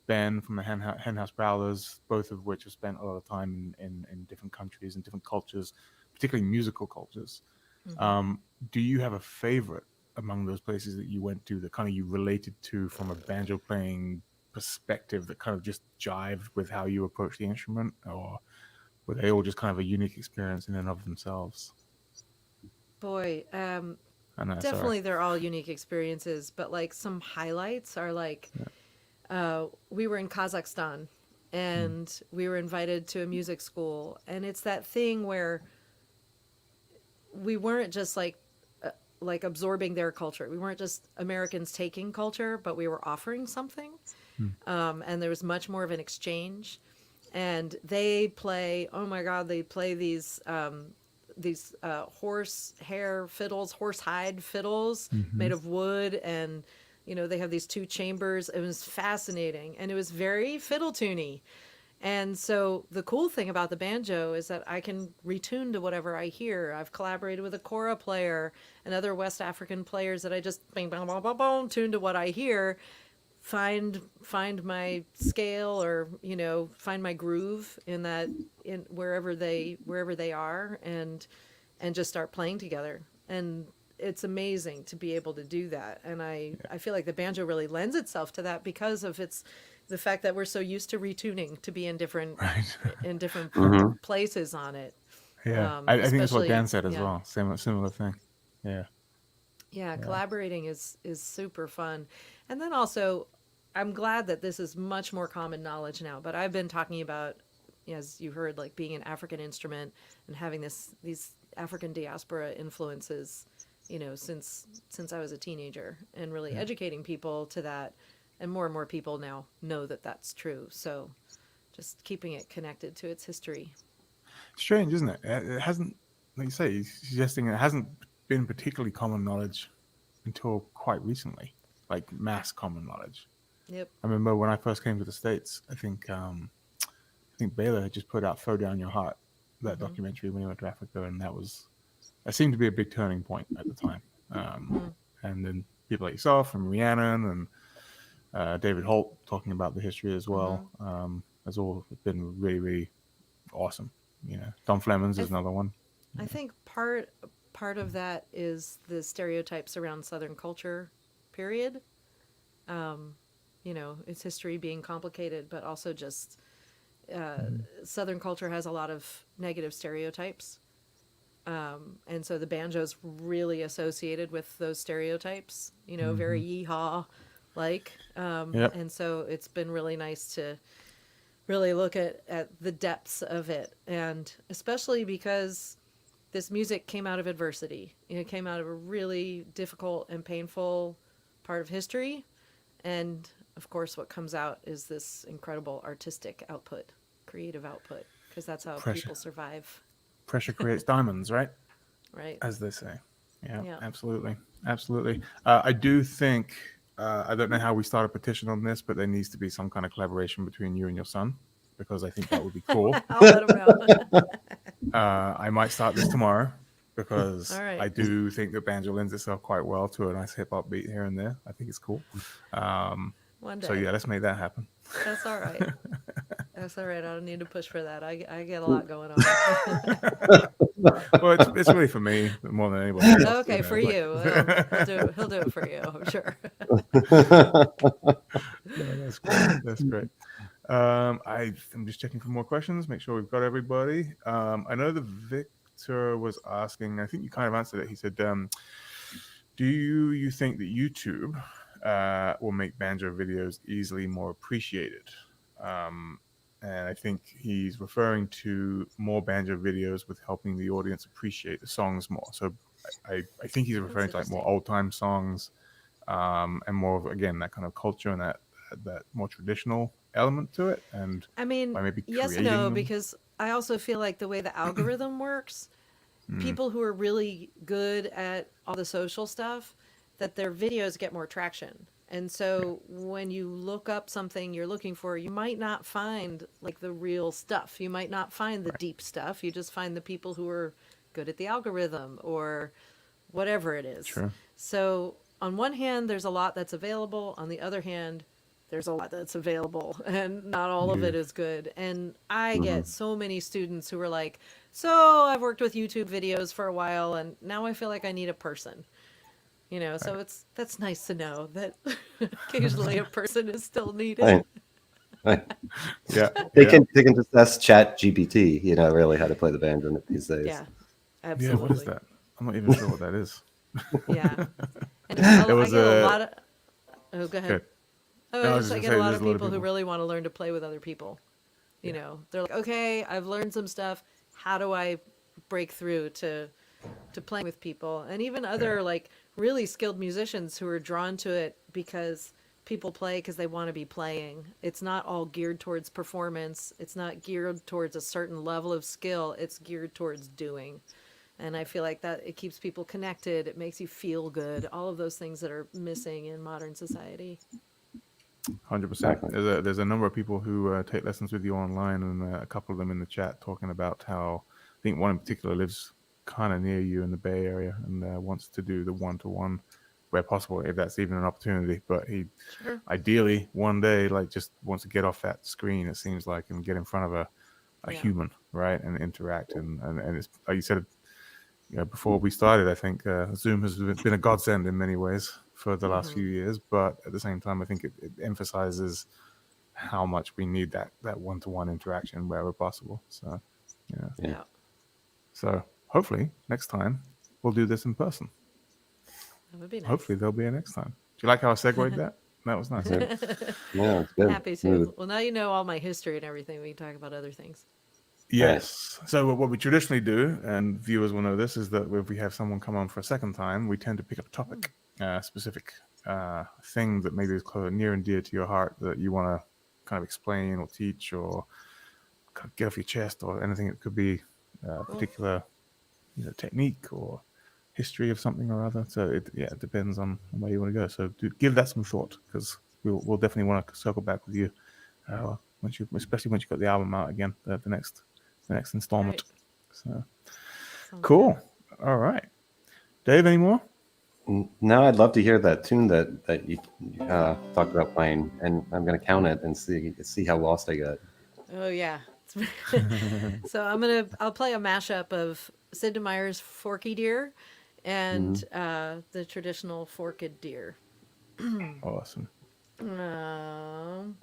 Speaker 1: Ben from the Henhouse Prowlers, both of which have spent a lot of time in different countries and different cultures, particularly musical cultures.
Speaker 3: Hmm.
Speaker 1: Um, do you have a favorite among those places that you went to that kind of you related to from a banjo playing perspective that kind of just jived with how you approach the instrument, or were they all just kind of a unique experience in and of themselves?
Speaker 3: Boy,
Speaker 1: I know, sorry.
Speaker 3: definitely they're all unique experiences, but like some highlights are like
Speaker 1: Yeah.
Speaker 3: we were in Kazakhstan
Speaker 1: Mm.
Speaker 3: and we were invited to a music school, and it's that thing where we weren't just like absorbing their culture. We weren't just Americans taking culture, but we were offering something.
Speaker 1: Mm.
Speaker 3: And there was much more of an exchange. And they play. Oh my God, they play these horsehair fiddles, horsehide fiddles
Speaker 1: Hmm.
Speaker 3: made of wood, and they have these two chambers. It was fascinating, and it was very fiddle tuney. And so the cool thing about the banjo is that I can retune to whatever I hear. I've collaborated with a kora player and other West African players that I just bing bang bang bang bang tune to what I hear, find my scale, or find my groove in that, in wherever they are, and just start playing together. And it's amazing to be able to do that. And I feel like the banjo really lends itself to that because of the fact that we're so used to retuning to be in different
Speaker 1: Right.
Speaker 3: in different
Speaker 2: Hmm.
Speaker 3: places on it.
Speaker 1: Yeah, I think that's what
Speaker 3: Especially,
Speaker 1: Dan said as
Speaker 3: yeah.
Speaker 1: well. Similar thing. Yeah,
Speaker 3: Yeah,
Speaker 1: yeah.
Speaker 3: collaborating is super fun. And then also, I'm glad that this is much more common knowledge now, but I've been talking about as you heard, like being an African instrument and having these African diaspora influences, since I was a teenager, and really educating people to that. And more people now know that that's true. So just keeping it connected to its history.
Speaker 1: Strange, isn't it? It hasn't, like you say, you're suggesting it hasn't been particularly common knowledge until quite recently, like mass common knowledge.
Speaker 3: Yep.
Speaker 1: I remember when I first came to the States, I think Baylor had just put out "Throw Down Your Heart," that documentary when he went to Africa, and that seemed to be a big turning point at the time. And then people like yourself and Rhiannon and David Holt talking about the history as well has all been really, really awesome. Don Flemons is another one.
Speaker 3: I think part of that is the stereotypes around Southern culture, period. Its history being complicated, but also just Southern culture has a lot of negative stereotypes. And so the banjo's really associated with those stereotypes, very yeehaw like. And so it's been really nice to really look at the depths of it. And especially because this music came out of adversity. It came out of a really difficult and painful part of history. And of course, what comes out is this incredible artistic output, creative output, because that's how people survive.
Speaker 1: Pressure creates diamonds, right?
Speaker 3: Right.
Speaker 1: As they say. Yeah. Absolutely. I do think, I don't know how we start a petition on this, but there needs to be some kind of collaboration between you and your son, because I think that would be cool.
Speaker 3: I'll let him know.
Speaker 1: I might start this tomorrow, because
Speaker 3: All right.
Speaker 1: I do think that banjo lends itself quite well to a nice hip hop beat here and there. I think it's cool.
Speaker 3: One day.
Speaker 1: So yeah, let's make that happen.
Speaker 3: That's all right. That's all right. I don't need to push for that. I get a lot going on.
Speaker 1: Well, it's really for me more than anybody else.
Speaker 3: Okay, for you. He'll do it for you, I'm sure.
Speaker 1: That's great. That's great. I'm just checking for more questions, make sure we've got everybody. I know the Victor was asking, I think you kind of answered it. He said, do you think that YouTube will make banjo videos easily more appreciated? And I think he's referring to more banjo videos with helping the audience appreciate the songs more. So I think he's referring to like more old time songs, and more of, again, that kind of culture and that more traditional element to it. And
Speaker 3: I mean,
Speaker 1: by maybe
Speaker 3: yes and no, because I also feel like the way the algorithm works, people who are really good at all the social stuff, that their videos get more traction. And so when you look up something you're looking for, you might not find like the real stuff. You might not find the deep stuff. You just find the people who are good at the algorithm or whatever it is.
Speaker 1: Sure.
Speaker 3: So on one hand, there's a lot that's available. On the other hand, there's a lot that's available, and not all of it is good. And I get so many students who are like, so I've worked with YouTube videos for a while, and now I feel like I need a person. So that's nice to know that occasionally a person is still needed.
Speaker 2: Right.
Speaker 1: Yeah.
Speaker 2: They can just ask Chat GPT, really how to play the banjo these days.
Speaker 3: Yeah, absolutely.
Speaker 1: Yeah, what is that? I'm not even sure what that is.
Speaker 3: Yeah. And
Speaker 1: There
Speaker 3: I
Speaker 1: was
Speaker 3: get a lot of... Oh, go ahead.
Speaker 1: Good.
Speaker 3: Oh,
Speaker 1: No, I
Speaker 3: I
Speaker 1: was
Speaker 3: just
Speaker 1: just
Speaker 3: get
Speaker 1: gonna
Speaker 3: a
Speaker 1: say,
Speaker 3: lot
Speaker 1: there's
Speaker 3: of
Speaker 1: a lot of
Speaker 3: people who
Speaker 1: people.
Speaker 3: really want to learn to play with other people. They're like, okay, I've learned some stuff. How do I break through to playing with people? And even other like really skilled musicians who are drawn to it because people play because they want to be playing. It's not all geared towards performance. It's not geared towards a certain level of skill. It's geared towards doing. And I feel like that it keeps people connected. It makes you feel good. All of those things that are missing in modern society.
Speaker 1: 100%. There's a number of people who take lessons with you online, and a couple of them in the chat talking about how, I think one in particular lives kind of near you in the Bay Area and wants to do the one-to-one where possible, if that's even an opportunity. But he ideally one day like just wants to get off that screen, it seems like, and get in front of a human, right, and interact. And it's, like you said, before we started, I think Zoom has been a godsend in many ways for the last few years, but at the same time, I think it emphasizes how much we need that one-to-one interaction wherever possible. So,
Speaker 3: Yeah.
Speaker 1: So hopefully next time we'll do this in person.
Speaker 3: That would be nice.
Speaker 1: Hopefully there'll be a next time. Do you like how I segued that? That was nice.
Speaker 2: Yeah, yeah, it's good.
Speaker 3: Happy
Speaker 2: Smooth.
Speaker 3: to. Well, now you know all my history and everything. We can talk about other things.
Speaker 1: Yes. So what we traditionally do, and viewers will know this, is that if we have someone come on for a second time, we tend to pick up a topic, specific thing that maybe is close, near and dear to your heart that you want to kind of explain or teach or kind of get off your chest or anything. It could be a particular technique or history of something or other. So it depends on where you want to go. So give that some thought, because we'll definitely want to circle back with you especially once you got the album out again, the next installment.
Speaker 3: Right.
Speaker 1: So
Speaker 3: Sounds
Speaker 1: cool.
Speaker 3: good.
Speaker 1: All right, Dave, any more?
Speaker 2: Now I'd love to hear that tune that you talked about playing, and I'm gonna count it and see how lost I got.
Speaker 3: Oh yeah. So I'll play a mashup of Sid Meier's Forky Deer and the traditional forked deer.
Speaker 1: Awesome.
Speaker 3: Um,